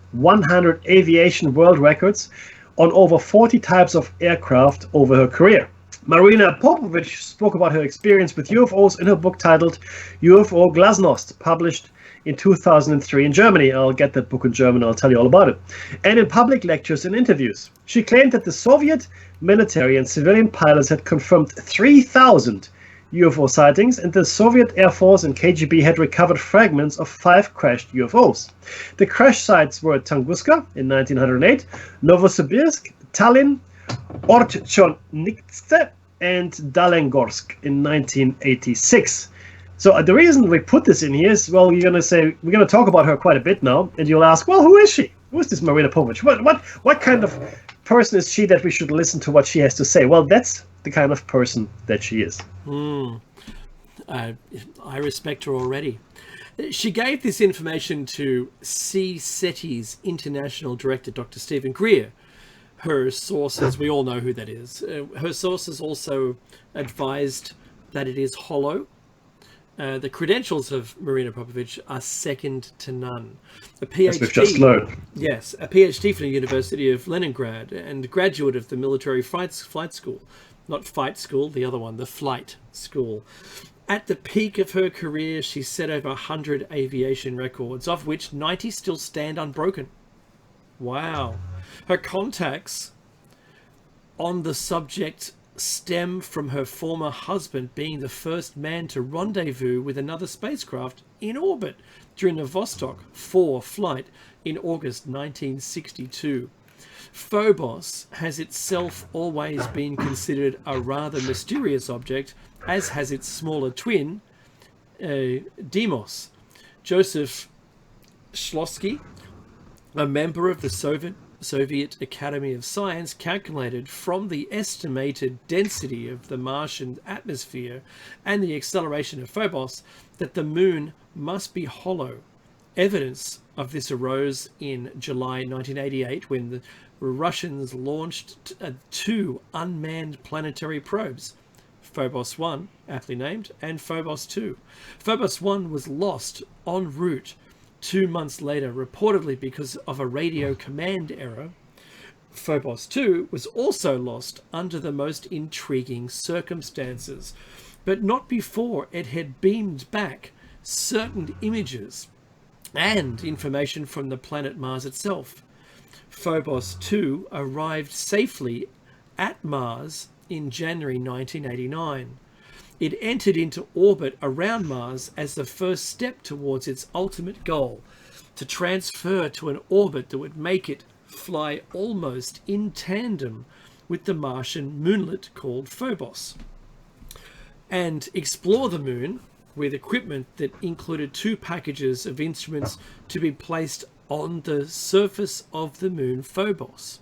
aviation world records on over 40 types of aircraft over her career. Marina Popovich spoke about her experience with UFOs in her book titled UFO Glasnost, published in 2003 in Germany. I'll get that book in German, I'll tell you all about it. And in public lectures and interviews. She claimed that the Soviet military and civilian pilots had confirmed 3,000 UFO sightings, and the Soviet Air Force and KGB had recovered fragments of 5 crashed UFOs. The crash sites were Tunguska in 1908, Novosibirsk, Tallinn, Ortchonitse, and Dalengorsk in 1986. So the reason we put this in here is, well, you're going to say, we're going to talk about her quite a bit now, and you'll ask, well, who is she? Who is this Marina Povich? What kind of person is she that we should listen to what she has to say? Well, that's the kind of person that she is. I respect her already. She gave this information to SETI's international director, Dr. Stephen Greer. Her sources, we all know who that is. Her sources also advised that it is hollow. The credentials of Marina Popovich are second to none. A PhD, as we've just learned. Yes, a PhD from the University of Leningrad and graduate of the military flight school. Not fight school, the other one, the flight school. At the peak of her career, she set over 100 aviation records, of which 90 still stand unbroken. Wow. Her contacts on the subject stem from her former husband being the first man to rendezvous with another spacecraft in orbit during the Vostok 4 flight in August 1962. Phobos has itself always been considered a rather mysterious object, as has its smaller twin, Deimos. Joseph Shklovsky, a member of the Soviet Academy of Science, calculated from the estimated density of the Martian atmosphere and the acceleration of Phobos that the moon must be hollow. Evidence of this arose in July 1988 when the Russians launched 2 unmanned planetary probes, Phobos 1, aptly named, and Phobos 2. Phobos 1 was lost en route 2 months later, reportedly because of a radio command error. Phobos 2 was also lost under the most intriguing circumstances, but not before it had beamed back certain images and information from the planet Mars itself. Phobos 2 arrived safely at Mars in January 1989. It entered into orbit around Mars as the first step towards its ultimate goal, to transfer to an orbit that would make it fly almost in tandem with the Martian moonlet called Phobos, and explore the moon with equipment that included 2 packages of instruments to be placed on the surface of the moon Phobos.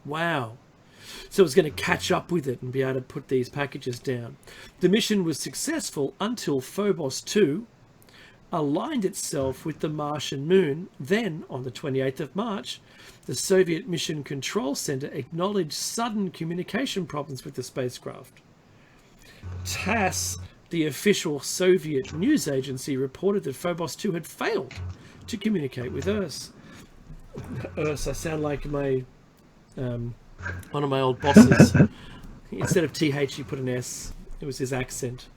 Wow. So it was going to catch up with it and be able to put these packages down. The mission was successful until Phobos 2 aligned itself with the Martian moon. Then, on the 28th of March, the Soviet Mission Control Center acknowledged sudden communication problems with the spacecraft. TASS, the official Soviet news agency, reported that Phobos 2 had failed to communicate with Earth. I sound like my one of my old bosses. Instead of TH, he put an S. It was his accent.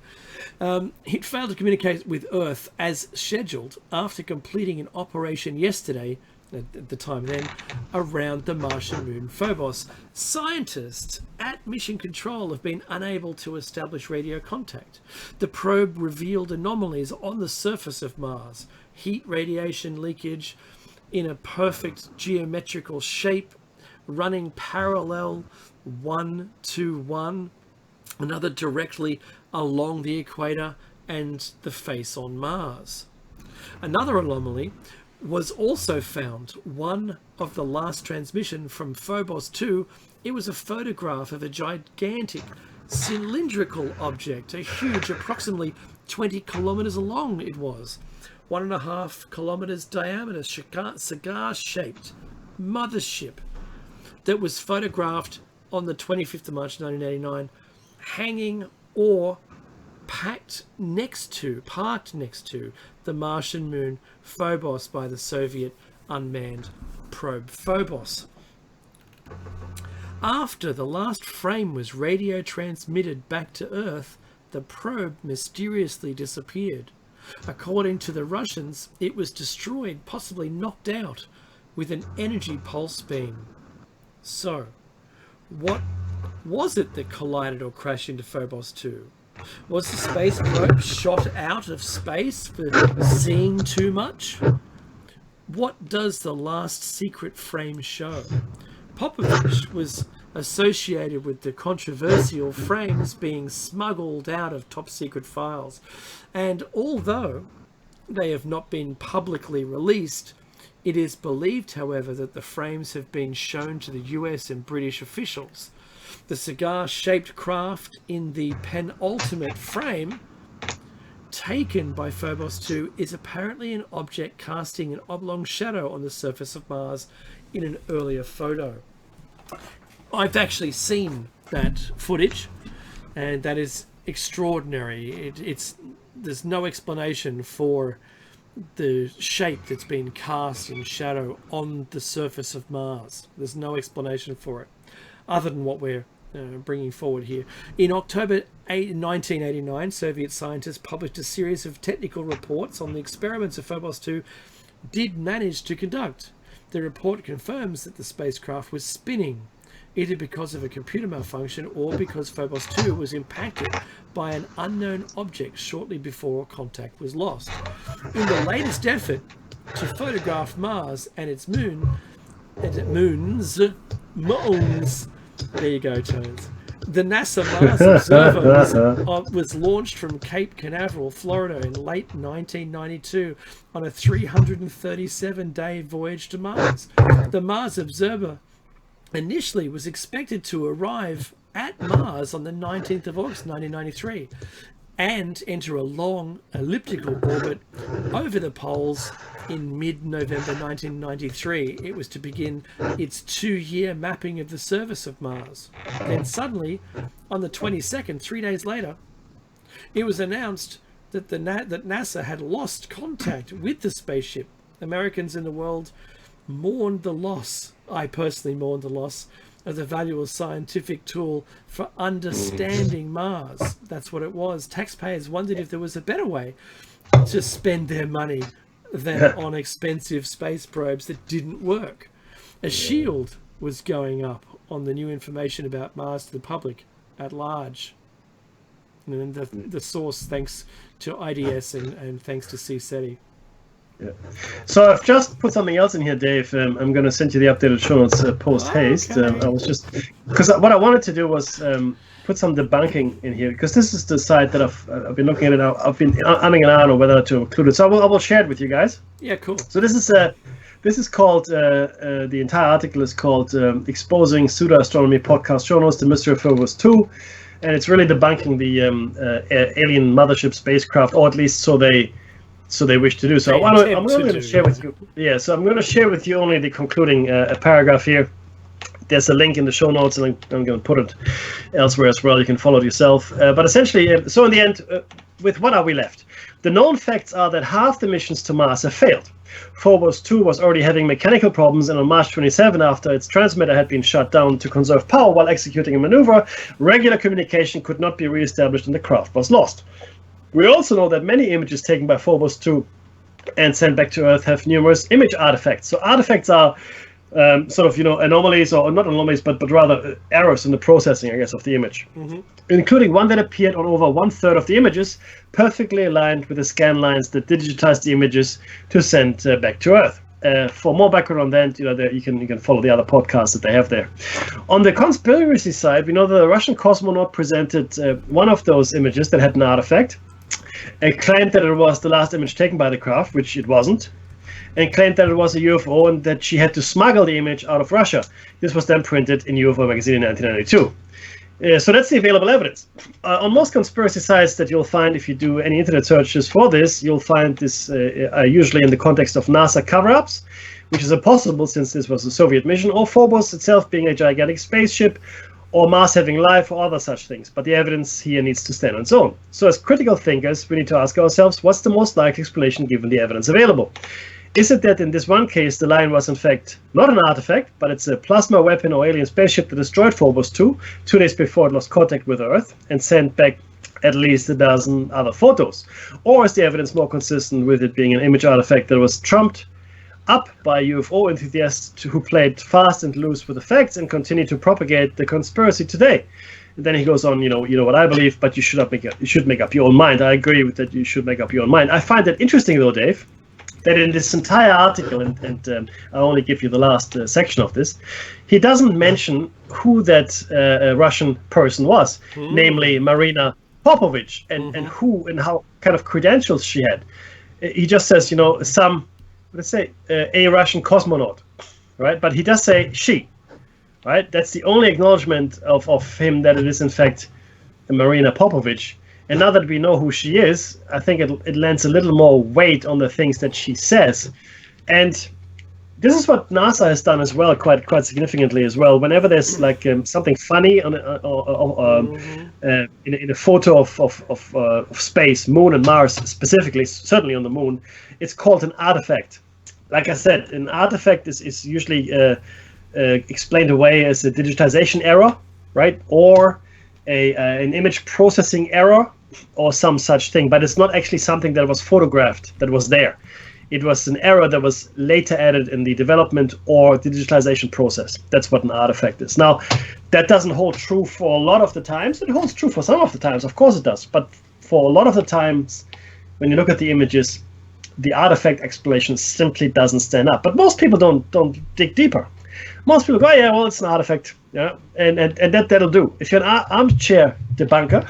He'd failed to communicate with Earth as scheduled after completing an operation yesterday, at the time then, around the Martian moon Phobos. Scientists at Mission Control have been unable to establish radio contact. The probe revealed anomalies on the surface of Mars, heat radiation leakage in a perfect geometrical shape, running parallel 1 to 1, another directly along the equator and the face on Mars. Another anomaly was also found, one of the last transmission from Phobos 2. It was a photograph of a gigantic cylindrical object, a huge, approximately 20 kilometers long it was, 1.5 kilometers diameter, cigar-shaped mothership that was photographed on the 25th of March 1989, hanging or parked next to the Martian moon Phobos by the Soviet unmanned probe Phobos. After the last frame was radio transmitted back to Earth, the probe mysteriously disappeared. According to the Russians, it was destroyed, possibly knocked out, with an energy pulse beam. So, what was it that collided or crashed into Phobos 2? Was the space probe shot out of space for seeing too much? What does the last secret frame show? Popovich was associated with the controversial frames being smuggled out of top secret files. And although they have not been publicly released, it is believed, however, that the frames have been shown to the US and British officials. The cigar-shaped craft in the penultimate frame taken by Phobos 2 is apparently an object casting an oblong shadow on the surface of Mars in an earlier photo. I've actually seen that footage, and that is extraordinary. There's no explanation for the shape that's been cast in shadow on the surface of Mars. There's no explanation for it, other than what we're bringing forward here. In October 1989, Soviet scientists published a series of technical reports on the experiments of Phobos 2 did manage to conduct. The report confirms that the spacecraft was spinning, either because of a computer malfunction or because Phobos 2 was impacted by an unknown object shortly before contact was lost. In the latest effort to photograph Mars and its moons, there you go, Tones. The NASA Mars Observer was launched from Cape Canaveral, Florida in late 1992 on a 337-day voyage to Mars. The Mars Observer initially was expected to arrive at Mars on the 19th of August 1993 and enter a long elliptical orbit over the poles in mid-November 1993. It was to begin its 2-year mapping of the surface of Mars. Then suddenly, on the 22nd, 3 days later, it was announced that that NASA had lost contact with the spaceship. Americans in the world mourned the loss. I personally mourned the loss of the valuable scientific tool for understanding Mars. That's what it was. Taxpayers wondered if there was a better way to spend their money than on expensive space probes that didn't work. A shield was going up on the new information about Mars to the public at large. And the source, thanks to IDS and thanks to CSETI. Yeah. So I've just put something else in here, Dave. I'm going to send you the updated show notes post haste. I was just because what I wanted to do was put some debunking in here, because this is the site that I've been looking at it. I've been umming and ahhing on whether to include it. So I will share it with you guys. Yeah, cool. So this is called the entire article is called "Exposing Pseudo-Astronomy Podcast Show Notes: The Mystery of Phobos 2," and it's really debunking the alien mothership spacecraft, or at least so they wish to do. So I'm going to share with you. Yeah, so I'm going to share with you only the concluding paragraph here. There's a link in the show notes, and I'm going to put it elsewhere as well. You can follow it yourself. But essentially, so in the end, with what are we left? The known facts are that half the missions to Mars have failed. Phobos 2 was already having mechanical problems, and on March 27, after its transmitter had been shut down to conserve power while executing a maneuver, regular communication could not be re-established and the craft was lost. We also know that many images taken by Phobos 2 and sent back to Earth have numerous image artifacts. So artifacts are sort of, anomalies, or not anomalies, but rather errors in the processing, I guess, of the image. Mm-hmm. Including one that appeared on over 1/3 of the images, perfectly aligned with the scan lines that digitized the images to send back to Earth. For more background on that, you can follow the other podcasts that they have there. On the conspiracy side, we know that the Russian cosmonaut presented one of those images that had an artifact, and claimed that it was the last image taken by the craft, which it wasn't, and claimed that it was a UFO and that she had to smuggle the image out of Russia. This was then printed in UFO magazine in 1992. So that's the available evidence. On most conspiracy sites that you'll find, if you do any internet searches for this, you'll find this usually in the context of NASA cover-ups, which is impossible since this was a Soviet mission, or Phobos itself being a gigantic spaceship, or Mars having life, or other such things. But the evidence here needs to stand on its own. So as critical thinkers, we need to ask ourselves, what's the most likely explanation given the evidence available? Is it that in this one case, the line was in fact not an artifact, but it's a plasma weapon or alien spaceship that destroyed Phobos 2 days before it lost contact with Earth and sent back at least a dozen other photos? Or is the evidence more consistent with it being an image artifact that was trumped up by UFO enthusiasts who played fast and loose with the facts and continue to propagate the conspiracy today? And then he goes on, you know what I believe, but you should make up your own mind. I agree with that. You should make up your own mind. I find that interesting, though, Dave, that in this entire article, and I'll only give you the last section of this, he doesn't mention who that Russian person was, namely Marina Popovich, and who and how kind of credentials she had. He just says, let's say, a Russian cosmonaut, right? But he does say she, right? That's the only acknowledgement of him, that it is in fact Marina Popovich. And now that we know who she is, I think it lends a little more weight on the things that she says. And this is what NASA has done as well, quite significantly as well. Whenever there's like something funny on in a photo of space, Moon and Mars specifically, certainly on the Moon, it's called an artifact. Like I said, an artifact is usually explained away as a digitization error, right? Or an image processing error or some such thing, but it's not actually something that was photographed, that was there. It was an error that was later added in the development or digitalization process. That's what an artifact is. Now, that doesn't hold true for a lot of the times. It holds true for some of the times, of course it does. But for a lot of the times, when you look at the images, the artifact explanation simply doesn't stand up. But most people don't dig deeper. Most people go, oh, yeah, well, it's an artifact, yeah, and that'll do. If you're an armchair debunker,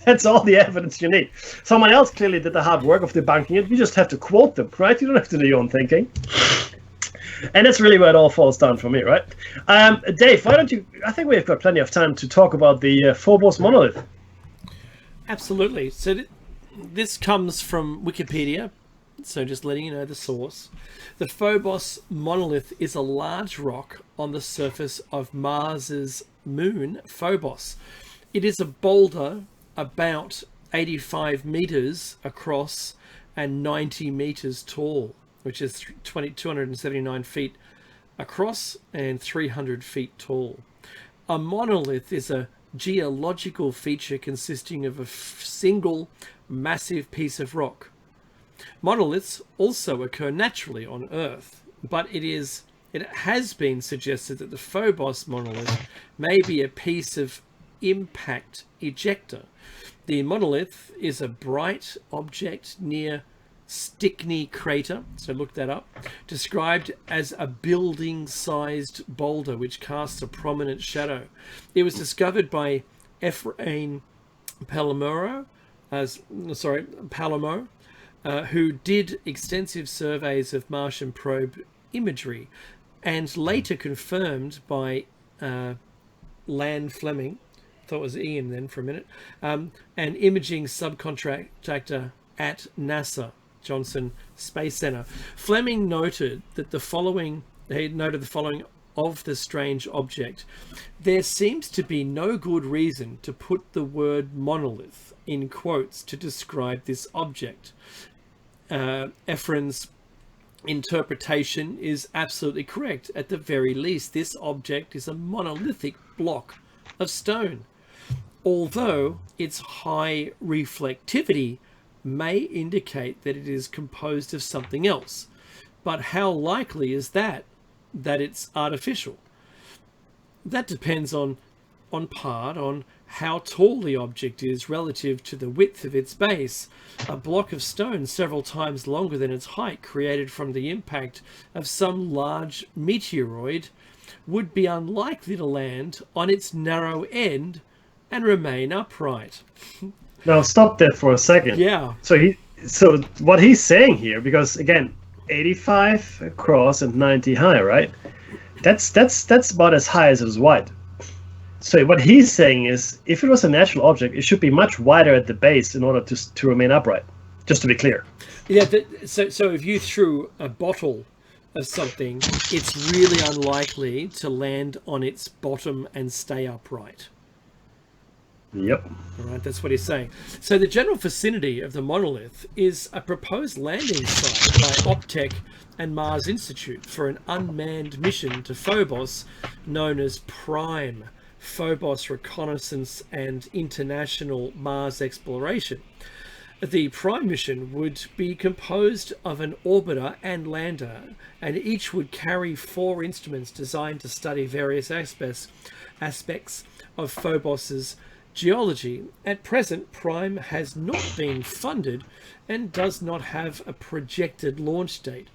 that's all the evidence you need. Someone else clearly did the hard work of debunking it. You just have to quote them, right? You don't have to do your own thinking. And that's really where it all falls down for me, right? Dave, why don't you? I think we've got plenty of time to talk about the Phobos monolith. Absolutely. So this comes from Wikipedia. So just letting you know the source. The Phobos monolith is a large rock on the surface of Mars's moon, Phobos. It is a boulder about 85 meters across and 90 meters tall, which is 279 feet across and 300 feet tall. A monolith is a geological feature consisting of a single massive piece of rock. Monoliths also occur naturally on Earth, but it has been suggested that the Phobos monolith may be a piece of impact ejector. The monolith is a bright object near Stickney crater, so look that up, described as a building-sized boulder which casts a prominent shadow. It was discovered by Ephraim Palomero, who did extensive surveys of Martian probe imagery, and later confirmed by Lan Fleming, thought it was Ian then for a minute, an imaging subcontractor at NASA, Johnson Space Center. Fleming noted that the following of the strange object. There seems to be no good reason to put the word monolith in quotes to describe this object. Ephraim's interpretation is absolutely correct. At the very least, this object is a monolithic block of stone, although its high reflectivity may indicate that it is composed of something else. But how likely is that it's artificial? That depends on how tall the object is relative to the width of its base. A block of stone several times longer than its height, created from the impact of some large meteoroid, would be unlikely to land on its narrow end and remain upright. Now stop there for a second. Yeah. So what he's saying here, because again, 85 across and 90 high, right? That's about as high as it is wide. So what he's saying is, if it was a natural object, it should be much wider at the base in order to remain upright. Just to be clear. Yeah. So if you threw a bottle of something, it's really unlikely to land on its bottom and stay upright. Yep. All right, that's what he's saying. So the general vicinity of the monolith is a proposed landing site by Optech and Mars Institute for an unmanned mission to Phobos known as PRIME, Phobos Reconnaissance and International Mars Exploration. The PRIME mission would be composed of an orbiter and lander, and each would carry 4 instruments designed to study various aspects of Phobos's geology. At present, Prime has not been funded and does not have a projected launch date.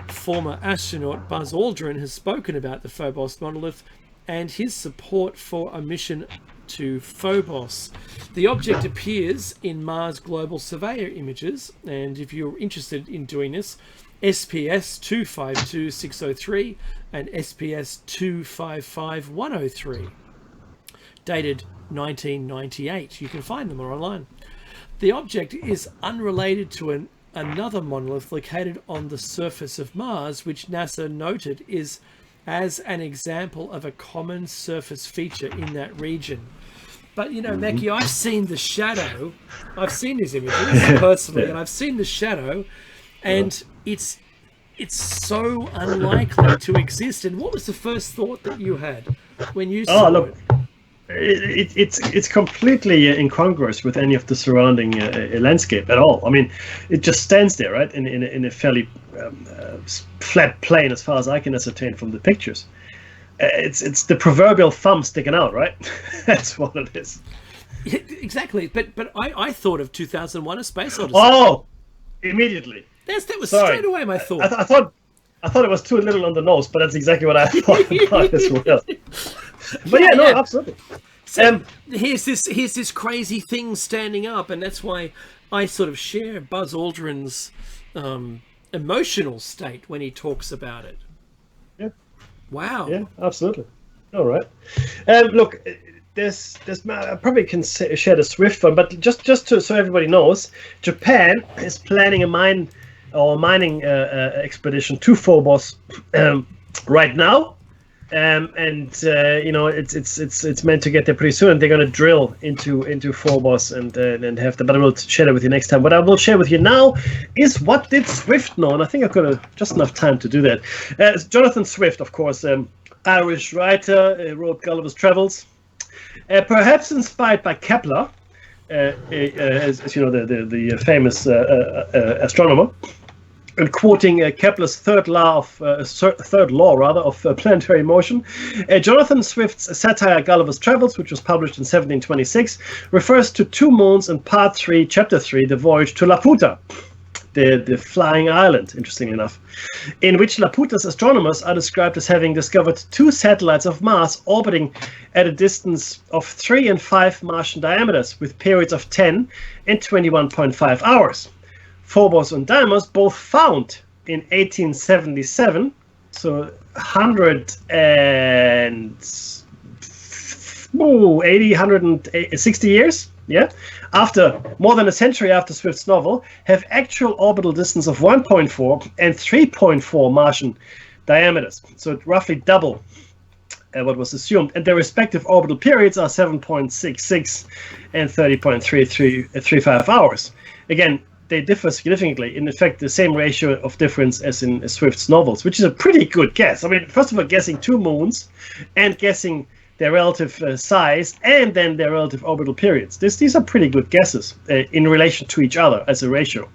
Former astronaut Buzz Aldrin has spoken about the Phobos monolith and his support for a mission to Phobos. The object appears in Mars Global Surveyor images, and if you're interested in doing this, SPS 252603 and SPS 255103, dated 1998. You can find them online. The object is unrelated to another monolith located on the surface of Mars, which NASA noted is as an example of a common surface feature in that region. But, you know, Mackie, I've seen the shadow. I've seen these images personally, and I've seen the shadow, and it's so unlikely to exist. And what was the first thought that you had when you saw it? It's completely incongruous with any of the surrounding landscape at all. I mean, it just stands there, right, in a fairly flat plane, as far as I can ascertain from the pictures. It's the proverbial thumb sticking out, right? That's what it is. Yeah, exactly. But I thought of 2001: A Space Odyssey. Oh, immediately. That was straight away my thought. I thought it was too little on the nose, but that's exactly what I thought about as well. But yeah, absolutely. So here's this crazy thing standing up, and that's why I sort of share Buzz Aldrin's emotional state when he talks about it. Yeah. Wow. Yeah, absolutely. All right. Look, there's I probably can share the Swift one, but just so everybody knows, Japan is planning a mining expedition to Phobos right now. You know, it's meant to get there pretty soon. They're going to drill into Phobos and have the. But I will share it with you next time. What I will share with you now is what did Swift know, and I think I've got just enough time to do that. Jonathan Swift, of course, Irish writer, wrote Gulliver's Travels, perhaps inspired by Kepler, as you know, the famous astronomer. And quoting Kepler's third law of planetary motion, Jonathan Swift's satire Gulliver's Travels, which was published in 1726, refers to two moons in Part 3, Chapter 3, the voyage to Laputa, the flying island, interestingly enough, in which Laputa's astronomers are described as having discovered two satellites of Mars orbiting at a distance of 3 and 5 Martian diameters, with periods of 10 and 21.5 hours. Phobos and Deimos, both found in 1877, so 160 years, yeah, after more than a century after Swift's novel, have actual orbital distance of 1.4 and 3.4 Martian diameters, so roughly double what was assumed, and their respective orbital periods are 7.66 and 30.35 hours. Again, they differ significantly, in effect, the same ratio of difference as in Swift's novels, which is a pretty good guess. I mean, first of all, guessing two moons and guessing their relative size and then their relative orbital periods. These are pretty good guesses in relation to each other as a ratio.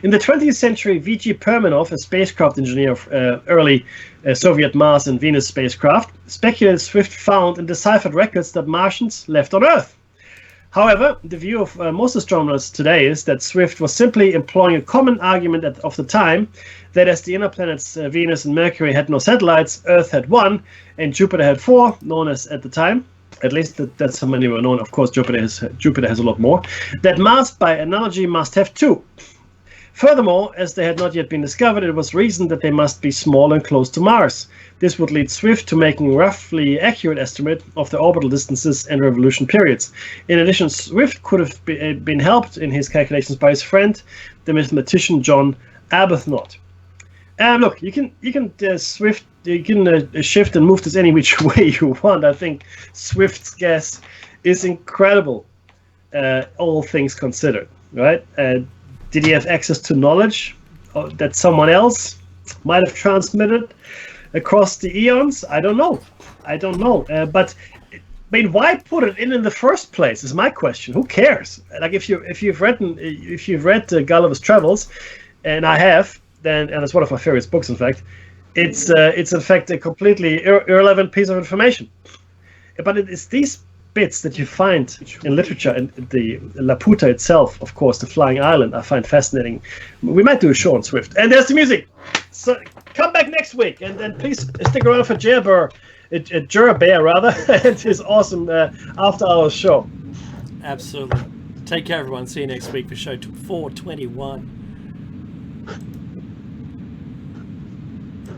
In the 20th century, V.G. Perminov, a spacecraft engineer of early Soviet Mars and Venus spacecraft, speculated Swift found and deciphered records that Martians left on Earth. However, the view of most astronomers today is that Swift was simply employing a common argument of the time, that as the inner planets Venus and Mercury had no satellites, Earth had one, and Jupiter had 4, known as at the time, at least that's how many were known. Of course, Jupiter has a lot more. That Mars, by analogy, must have 2. Furthermore, as they had not yet been discovered, it was reasoned that they must be small and close to Mars. This would lead Swift to making a roughly accurate estimate of the orbital distances and revolution periods. In addition, Swift could have been helped in his calculations by his friend, the mathematician John Arbuthnot. Look, you can shift and move this any which way you want. I think Swift's guess is incredible, all things considered, right? Did he have access to knowledge that someone else might have transmitted across the eons? I don't know. But I mean, why put it in the first place? Is my question. Who cares? Like if you've read Gulliver's Travels, and I have, and it's one of my favorite books. In fact, it's in fact a completely irrelevant piece of information. But it is these bits that you find in literature, and the Laputa itself, of course, the flying island, I find fascinating. We might do a show on Swift. And there's the music. So come back next week, and then please stick around for Jerbear rather, and his awesome after-hours show. Absolutely. Take care, everyone. See you next week for show 421.